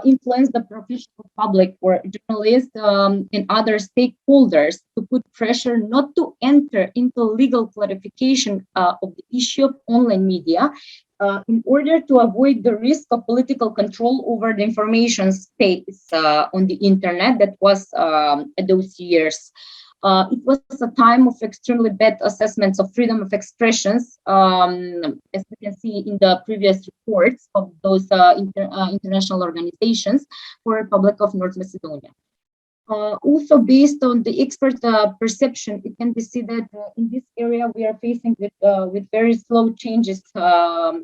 influence the professional public or journalists and other stakeholders to put pressure not to enter into legal clarification of the issue of online media in order to avoid the risk of political control over the information space on the internet that was those years. It was a time of extremely bad assessments of freedom of expressions, as we can see in the previous reports of those international organizations for Republic of North Macedonia. Also, based on the expert perception, it can be seen that in this area we are facing with very slow changes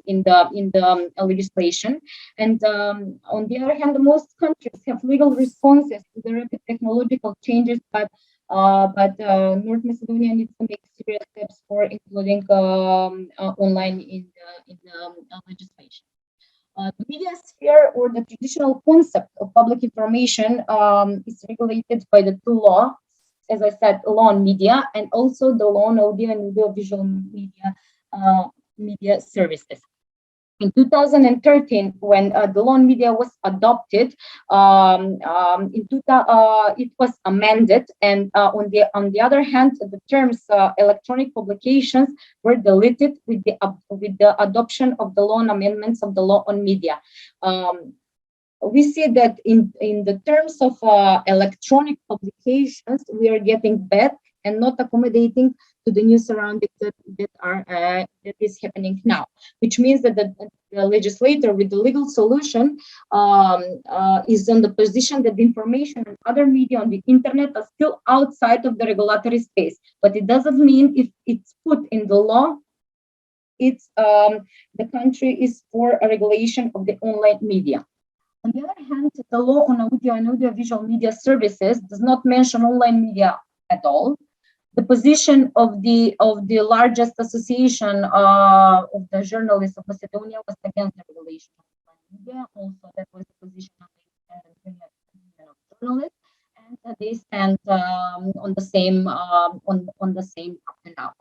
in the legislation, and on the other hand, most countries have legal responses to the rapid technological changes, but North Macedonia needs to make serious steps for including online in the legislation. The media sphere, or the traditional concept of public information, is regulated by the two laws, as I said, law on media and also the law on audio and audiovisual media services. In 2013, when the law on media was adopted, it was amended, and on the other hand, the terms electronic publications were deleted with the adoption of the law on amendments of the law on media. We see that in the terms of electronic publications, we are getting back and not accommodating to the new surroundings that is happening now, which means that the legislator with the legal solution is in the position that the information and other media on the internet are still outside of the regulatory space. But it doesn't mean if it's put in the law, it's the country is for a regulation of the online media. On the other hand, the law on audio and audiovisual media services does not mention online media at all. The position of the largest association of the journalists of Macedonia was against the regulation of online media. Also, that was the position of the independent union of journalists, and they stand on the same up to now.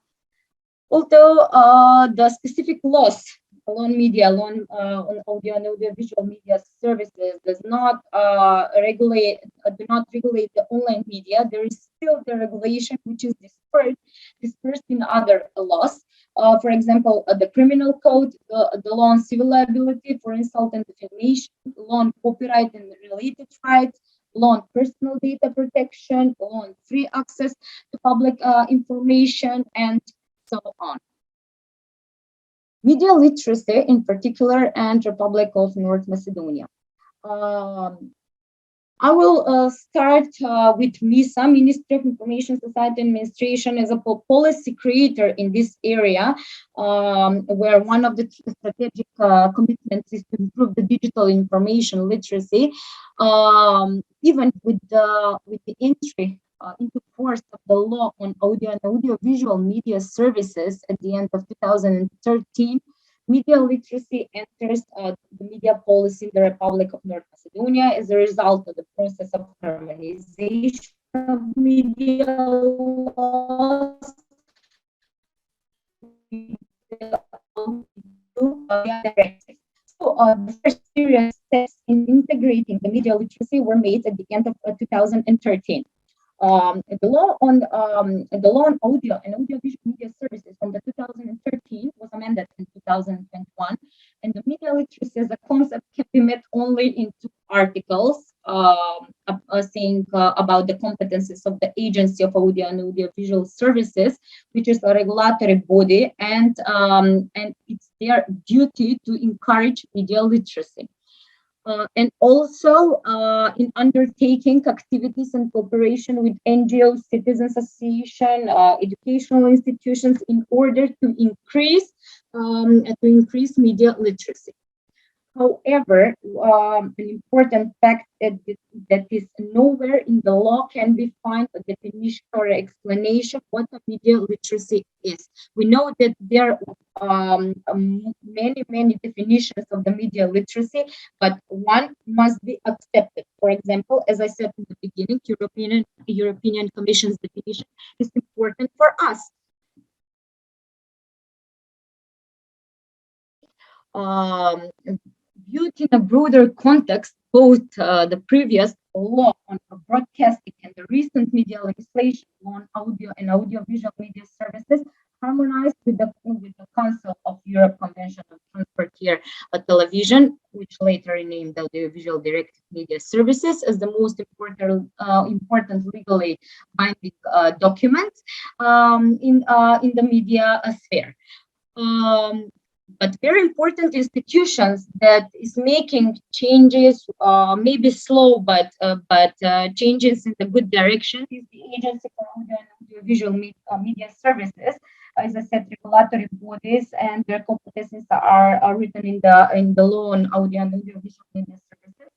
Although the specific laws on media, on audio and audiovisual media services does not regulate the online media, there is still the regulation which is dispersed in other laws. For example, the criminal code, the law on civil liability for insult and defamation, law on copyright and related rights, law on personal data protection, law on free access to public information, and so on. Media literacy in particular, and Republic of North Macedonia. I will start with MISA, Ministry of Information Society Administration, as a policy creator in this area, where one of the strategic commitments is to improve the digital information literacy, even with the entry into force of the law on audio and audiovisual media services at the end of 2013, media literacy enters the media policy in the Republic of North Macedonia as a result of the process of harmonization of media laws. Directive. So the first serious steps in integrating the media literacy were made at the end of 2013. The law on audio and audiovisual media services from the 2013 was amended in 2021, and the media literacy as a concept can be met only in two articles, saying about the competencies of the Agency of Audio and Audiovisual Services, which is a regulatory body, and it's their duty to encourage media literacy. And also in undertaking activities in cooperation with NGOs, citizens association, educational institutions in order to increase media literacy. However, an important fact that is nowhere in the law can be found a definition or explanation what a media literacy is. We know that there are many definitions of the media literacy, but one must be accepted. For example, as I said in the beginning, European Commission's definition is important for us. Viewed in a broader context, both the previous law on broadcasting and the recent media legislation on audio and audiovisual media services harmonized with the Council of Europe Convention on Transfrontier Television, which later renamed the Audiovisual Directive Media Services, as the most important legally binding document in the media sphere. But very important institutions that is making changes, maybe slow, but changes in the good direction, is the Agency for Audio and Audiovisual Media Services. As I said, regulatory bodies, and their competencies are written in the law on audio and audiovisual media services.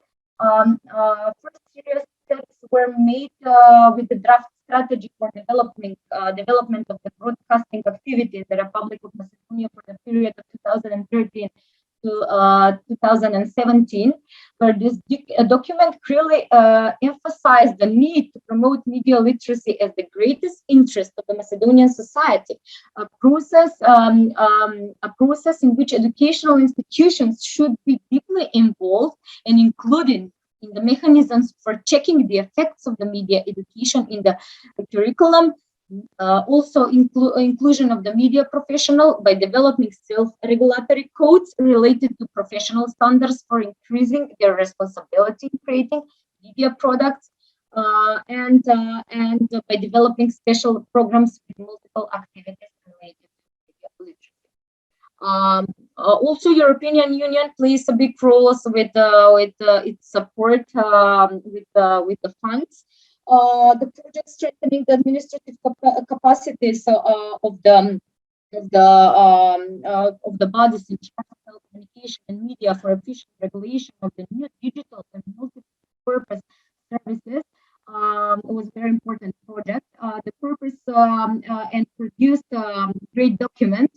First serious steps were made with the draft strategy for development of the broadcasting activity in the Republic of Macedonia for the period of 2013 to 2017, where this document clearly emphasized the need to promote media literacy as the greatest interest of the Macedonian society, a process in which educational institutions should be deeply involved and included in the mechanisms for checking the effects of the media education in the curriculum. Also inclusion of the media professional by developing self-regulatory codes related to professional standards for increasing their responsibility in creating media products, and by developing special programs with multiple activities related to media literacy. Also, European Union plays a big role with its support with the funds. The project strengthening the administrative capacities of the bodies in charge of telecommunication and media for efficient regulation of the new digital and multi-purpose services. It was a very important project. The purpose and produced great document,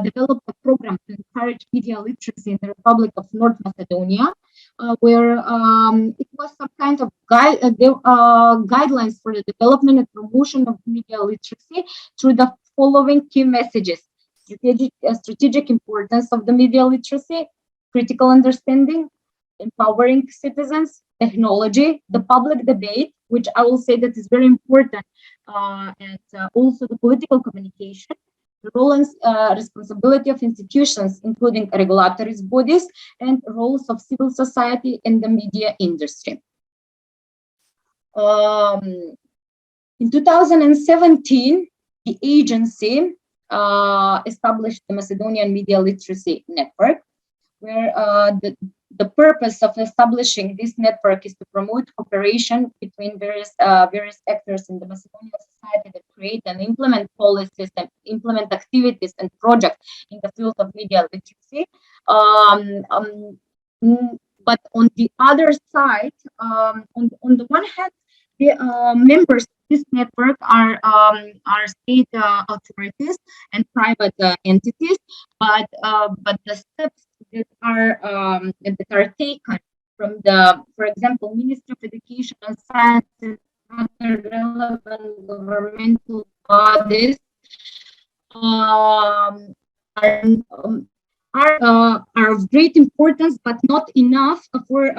developed a program to encourage media literacy in the Republic of North Macedonia, where it was some kind of guidelines for the development and promotion of media literacy through the following key messages: strategic importance of the media literacy, critical understanding, empowering citizens, technology, the public debate, which I will say that is very important, and also the political communication, the role and responsibility of institutions, including regulatory bodies, and roles of civil society in the media industry. In 2017, the agency established the Macedonian Media Literacy Network, where the purpose of establishing this network is to promote cooperation between various actors in the Macedonian society that create and implement policies and implement activities and projects in the field of media literacy. But on the other side, on the one hand, the members of this network are state authorities and private entities, but the steps that are taken from for example, Ministry of Education and Science and other relevant governmental bodies are of great importance, but not enough for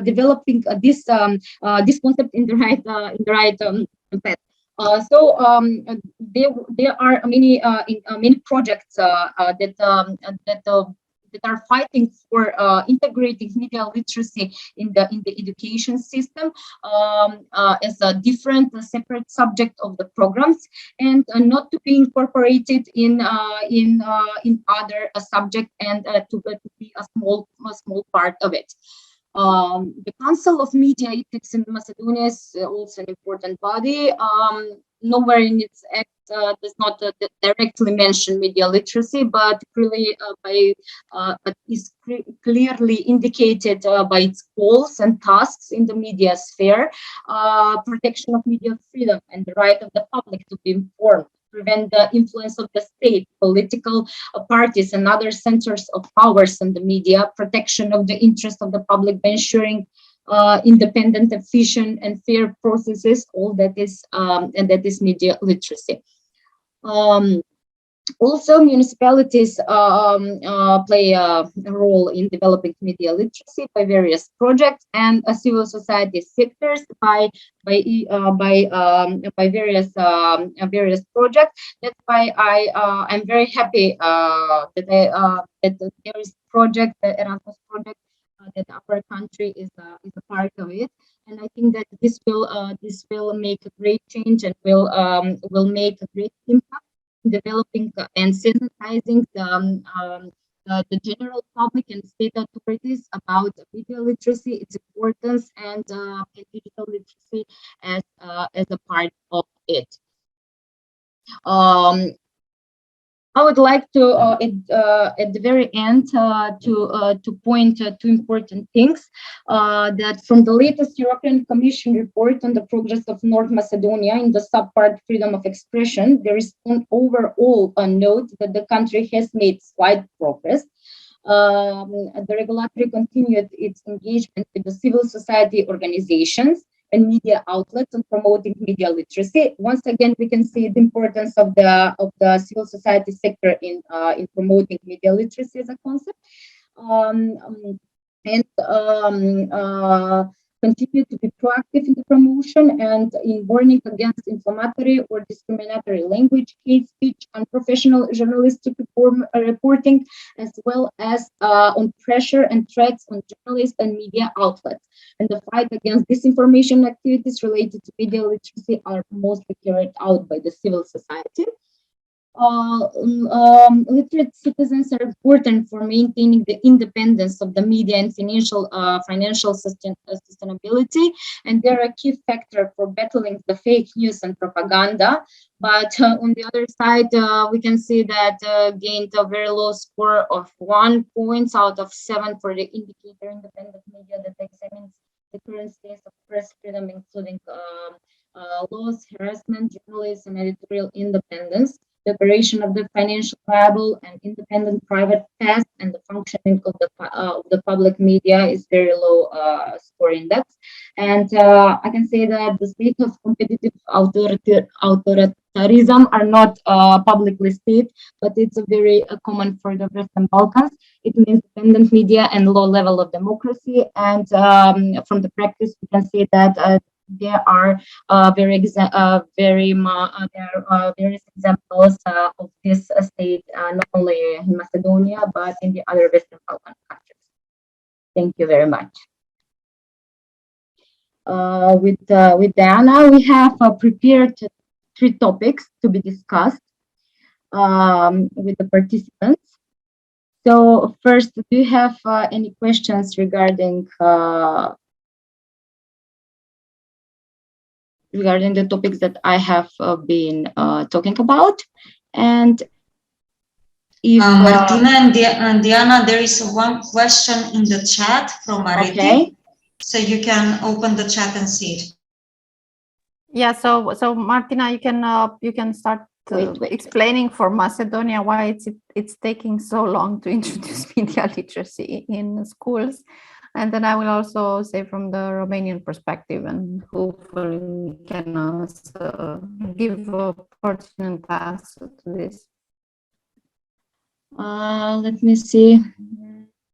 developing this concept in the right path. There are many projects that are fighting for integrating media literacy in the education system as a different separate subject of the programs, and not to be incorporated in other subject, and to be a small part of it. The Council of Media Ethics in Macedonia is also an important body. Nowhere in its act does not directly mention media literacy, but really but is clearly indicated by its goals and tasks in the media sphere: protection of media freedom and the right of the public to be informed, prevent the influence of the state, political parties, and other centers of powers in the media, protection of the interest of the public by ensuring independent, efficient, and fair processes. All that is and that is media literacy. Also, municipalities play a role in developing media literacy by various projects, and civil society sectors by various projects. That's why I'm very happy that there is project, the Erasmus project, that our country is a part of it. And I think that this will make a great change and will make a great impact developing and sensitizing the general public and state authorities about media literacy, its importance, and digital literacy as a part of it. I would like to, at the very end, to point two important things that from the latest European Commission report on the progress of North Macedonia in the subpart freedom of expression, there is an overall note that the country has made slight progress. The regulatory continued its engagement with the civil society organizations and media outlets on promoting media literacy. Once again, we can see the importance of the civil society sector in promoting media literacy as a concept, continue to be proactive in the promotion and in warning against inflammatory or discriminatory language, hate speech, unprofessional journalistic reporting, as well as on pressure and threats on journalists and media outlets. And the fight against disinformation activities related to media literacy are mostly carried out by the civil society. Literate citizens are important for maintaining the independence of the media and financial sustainability, and they're a key factor for battling the fake news and propaganda. But on the other side, we can see that gained a very low score of 1 point out of 7 for the indicator independent media that examines the current state of press freedom, including laws, harassment, journalism, and editorial independence. The operation of the financial viable and independent private press and the functioning of the public media is very low score index. And I can say that the state of competitive authoritarianism are not publicly stated, but it's a very common for the Western Balkans. It means independent media and low level of democracy. And from the practice, we can see that there are various examples of this state, not only in Macedonia, but in the other Western Balkan countries. Thank you very much. With Diana, we have prepared 3 topics to be discussed with the participants. So first, do you have any questions regarding the topics that I have been talking about? And if Martina and Diana, there is one question in the chat from Areti. Okay. So you can open the chat and see it. Yeah, so Martina, you can start explaining for Macedonia why it's taking so long to introduce media literacy in schools. And then I will also say from the Romanian perspective, and hopefully can also give a pertinent answer to this. Let me see.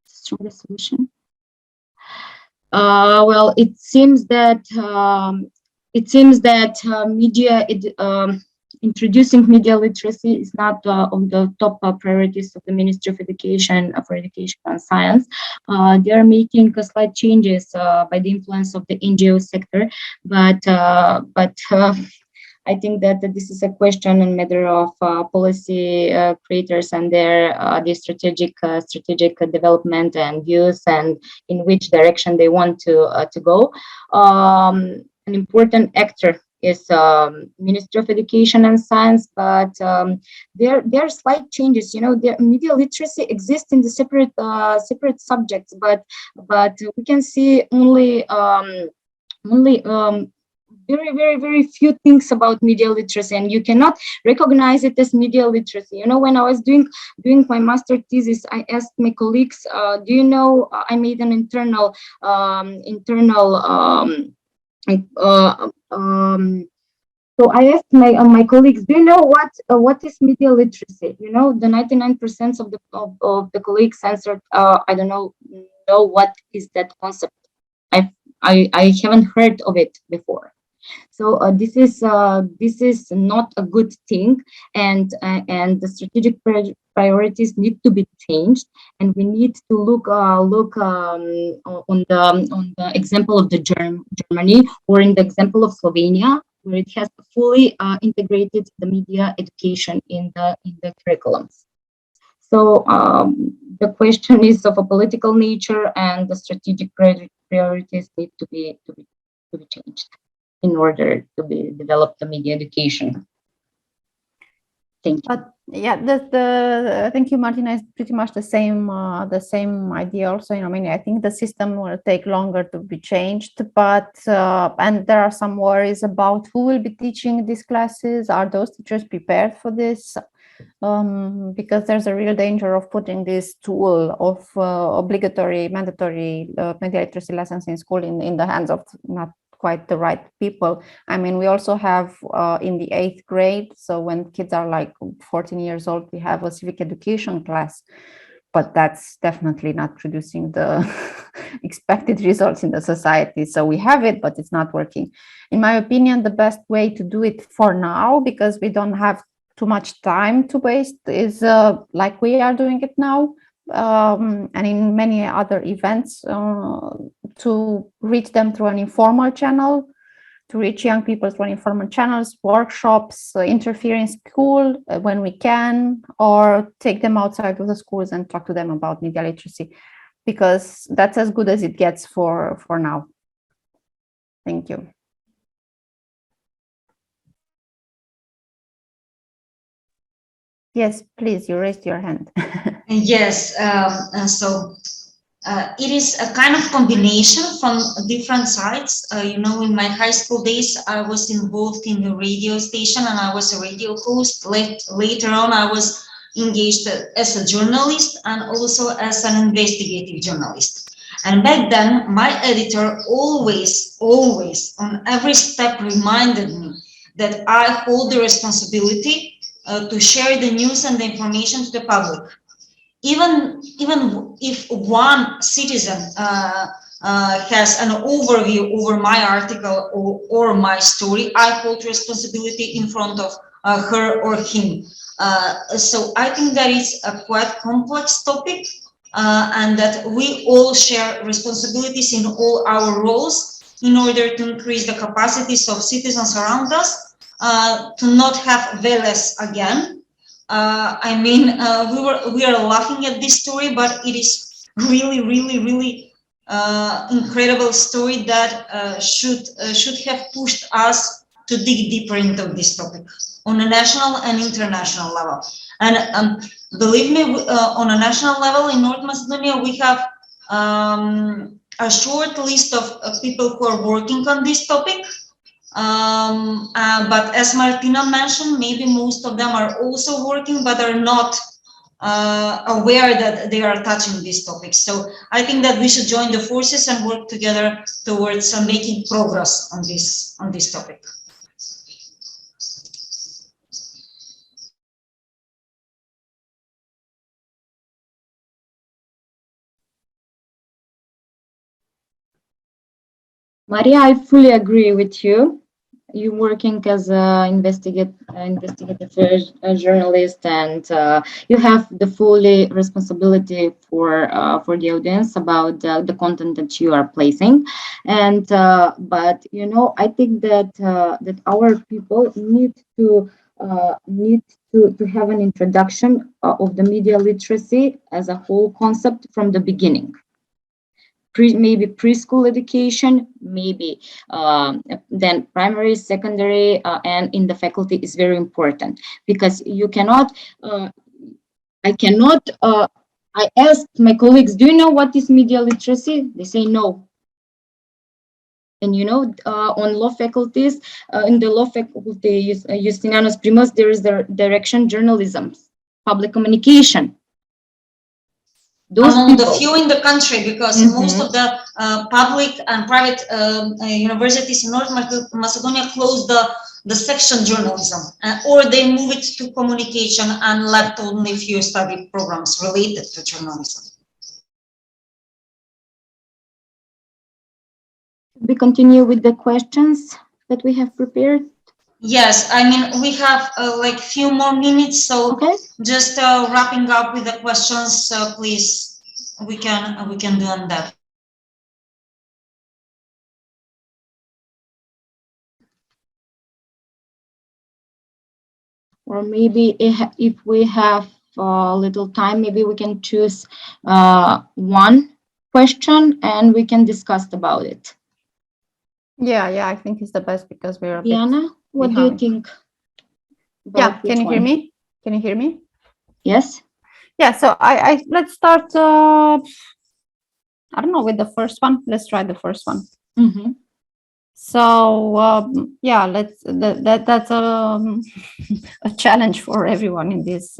Strongest solution. Well, it seems that media introducing media literacy is not on the top priorities of the Ministry of Education for Education and Science. They are making slight changes by the influence of the NGO sector, but I think that this is a question and matter of policy creators and their strategic development and views, and in which direction they want to go. An important actor is Ministry of Education and Science, but there are slight changes. You know, the media literacy exists in the separate subjects, but we can see only very few things about media literacy, and you cannot recognize it as media literacy. You know, when I was doing my master thesis, I asked my colleagues, do you know, I made an internal So I asked my colleagues, do you know what is media literacy? You know, the 99% of the colleagues answered, I don't know what is that concept. I haven't heard of it before. So this is not a good thing, and the strategic priorities need to be changed, and we need to look on the example of the Germany, or in the example of Slovenia, where it has fully integrated the media education in the curriculums. So the question is of a political nature, and the strategic priorities need to be changed in order to develop the media education. Thank you. But yeah, thank you, Martina. It's pretty much the same idea also in Romania. I think the system will take longer to be changed, but and there are some worries about who will be teaching these classes. Are those teachers prepared for this? Because there's a real danger of putting this tool of mandatory media literacy lessons in school in the hands of not quite the right people. I mean, we also have in the 8th grade, so when kids are like 14 years old, we have a civic education class, but that's definitely not producing the expected results in the society. So we have it, but it's not working. In my opinion, the best way to do it for now, because we don't have too much time to waste, is like we are doing it now, and in many other events, to reach them through an informal channel, to reach young people through informal channels, workshops, interfere in school when we can, or take them outside of the schools and talk to them about media literacy, because that's as good as it gets for now. Thank you. Yes, please, you raised your hand. Yes, it is a kind of combination from different sides. You know, in my high school days, I was involved in the radio station and I was a radio host. Later on, I was engaged as a journalist and also as an investigative journalist. And back then, my editor always on every step reminded me that I hold the responsibility to share the news and the information to the public. Even if one citizen has an overview over my article or my story, I hold responsibility in front of her or him. So I think that it's a quite complex topic, and that we all share responsibilities in all our roles in order to increase the capacities of citizens around us, to not have Veles again. I mean, we are laughing at this story, but it is really incredible story that should have pushed us to dig deeper into this topic on a national and international level. And believe me, on a national level in North Macedonia, we have a short list of people who are working on this topic. But as Martina mentioned, maybe most of them are also working, but are not aware that they are touching these topics. So I think that we should join the forces and work together towards making progress on this topic. Maria, I fully agree with you. You're working as an investigative journalist, and you have the fully responsibility for the audience about the content that you are placing. And but you know, I think that that our people need to have an introduction of the media literacy as a whole concept from the beginning. Maybe preschool education, maybe then primary, secondary, and in the faculty is very important, because you cannot, I asked my colleagues, do you know what is media literacy? They say no. And you know, on law faculties, in the law faculty, Justinianus Primus, there is the direction journalism, public communication. those among people. the few in the country, because most of the public and private universities in North Macedonia closed the section journalism, or they move it to communication and left only few study programs related to journalism. We continue with the questions that we have prepared. Yes, I mean, we have like few more minutes, so just wrapping up with the questions, please, we can do on that. Or maybe if we have a little time, maybe we can choose one question and we can discuss about it. Yeah, I think it's the best because we're a Diana, what do you think? Yeah, can you hear me? Can you hear me? Yes. Yeah, so I let's start, I don't know, with the first one. Let's try the first one. So yeah, that's a challenge for everyone in this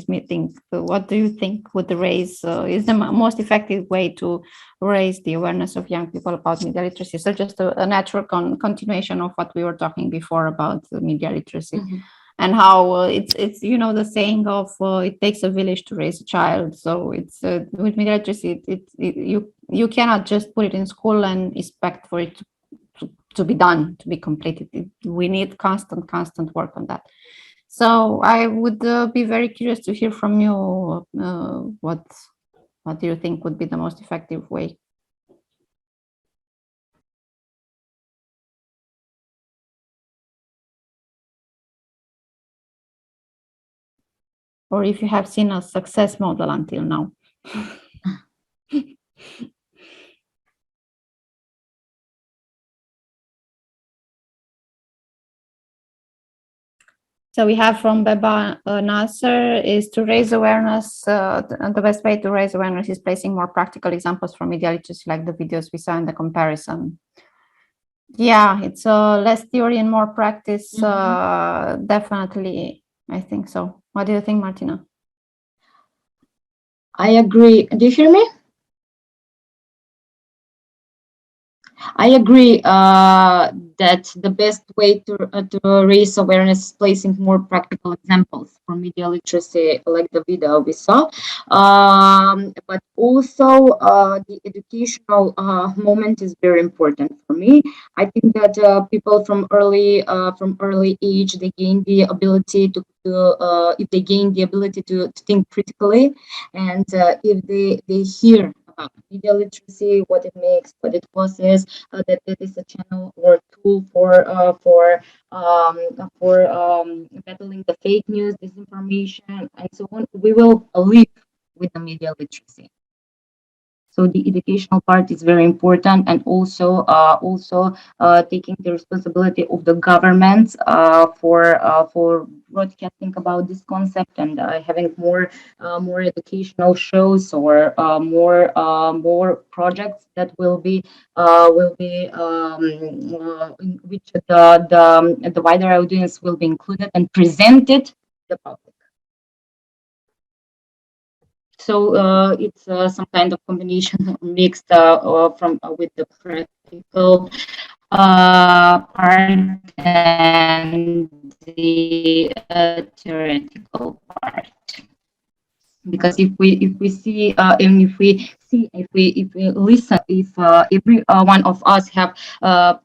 meeting. So what do you think would raise is the most effective way to raise the awareness of young people about media literacy? So just a natural continuation of what we were talking before about media literacy. And how it's you know, the saying of it takes a village to raise a child. So it's with media literacy, you cannot just put it in school and expect for it to be done, to be completed. We need constant work on that. So I would be very curious to hear from you. What do you think would be the most effective way? Or if you have seen a success model until now. So we have from Beba an answer is to raise awareness. The best way to raise awareness is placing more practical examples from media literacy, like the videos we saw in the comparison. Yeah, it's less theory and more practice. Definitely, I think so. What do you think, Martina? I agree. Do you hear me? I agree that the best way to raise awareness is placing more practical examples for media literacy, like the video we saw. But also the educational moment is very important for me. I think that people from early age, they gain the ability to if they gain the ability to think critically, and if they hear media literacy, what it makes, what it causes, that it is a channel or tool for battling the fake news, disinformation, and so on. We will live with the media literacy. So the educational part is very important, and also taking the responsibility of the government for broadcasting about this concept and having more educational shows or more projects that will be in which the wider audience will be included and presented to the public. So it's some kind of combination mixed with the practical part and the theoretical part. Because if we see and if we listen, if every one of us have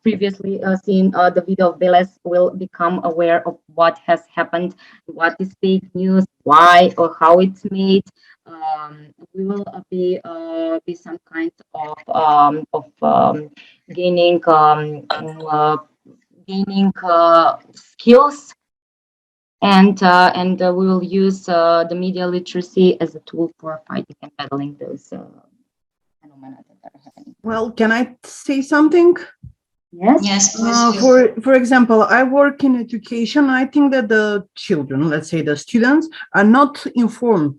previously seen the video of Veles, will become aware of what has happened, what is fake news, why or how it's made. We will be some kind of gaining skills, and we will use the media literacy as a tool for fighting and battling those phenomena that are happening. Well, can I say something? Yes. For example, I work in education. I think that the children, let's say the students, are not informed.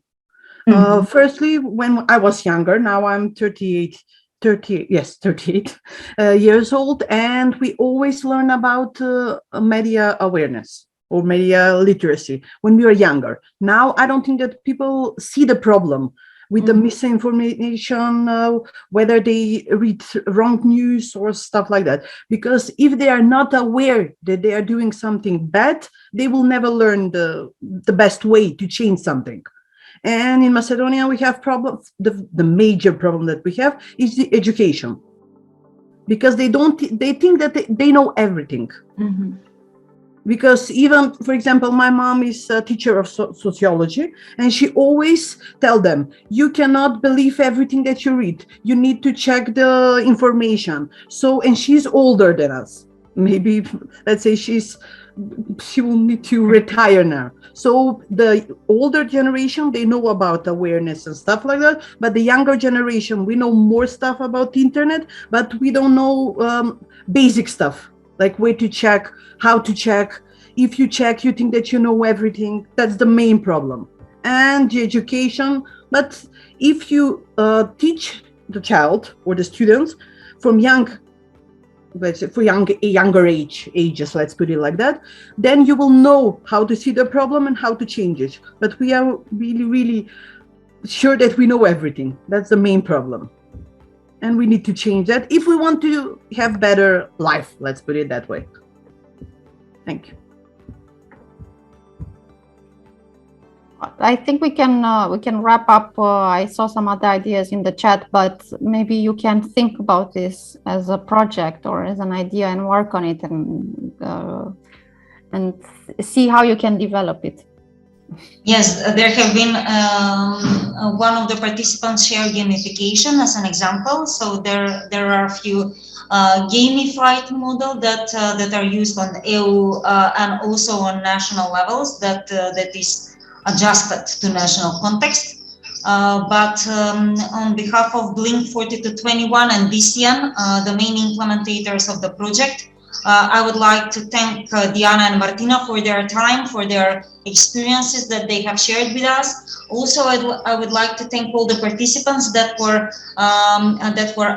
Firstly, when I was younger, now I'm 38 years old, and we always learn about media awareness or media literacy when we were younger. Now, I don't think that people see the problem. with the misinformation, whether they read wrong news or stuff like that. Because if they are not aware that they are doing something bad, they will never learn the best way to change something. And in Macedonia, we have problems. The major problem that we have is the education, because they think that they know everything. Because even, for example, my mom is a teacher of sociology, and she always tell them, you cannot believe everything that you read. You need to check the information. So, and she's older than us. Maybe, let's say she will need to retire now. So the older generation, they know about awareness and stuff like that. But the younger generation, we know more stuff about the internet, but we don't know basic stuff, like where to check, how to check. If you check, you think that you know everything. That's the main problem. And the education. But if you teach the child or the students from young, let's say for younger ages, let's put it like that, then you will know how to see the problem and how to change it. But we are really, really sure that we know everything. That's the main problem. And we need to change that if we want to have better life, let's put it that way. Thank you. I think we can wrap up. I saw some other ideas in the chat, but maybe you can think about this as a project or as an idea and work on it and see how you can develop it. Yes, there have been one of the participants share gamification as an example. So there are a few gamified model that are used on EU and also on national levels that is adjusted to national context. But on behalf of Blink 4221 and DCN, the main implementators of the project, I would like to thank Diana and Martina for their time, for their experiences that they have shared with us. Also, I would like to thank all the participants that were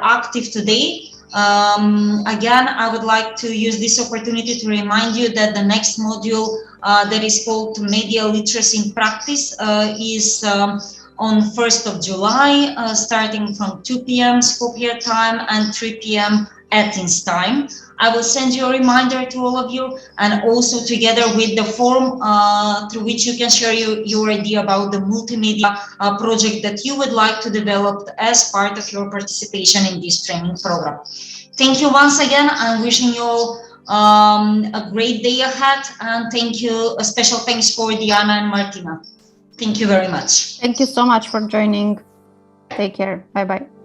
active today. Again, I would like to use this opportunity to remind you that the next module that is called Media Literacy in Practice is on 1st of July, starting from 2 p.m. Skopje time and 3 p.m. Athens time. I will send you a reminder to all of you, and also together with the form through which you can share your idea about the multimedia project that you would like to develop as part of your participation in this training program. Thank you once again. I'm wishing you all a great day ahead, and thank you. A special thanks for Diana and Martina. Thank you very much. Thank you so much for joining. Take care. Bye-bye.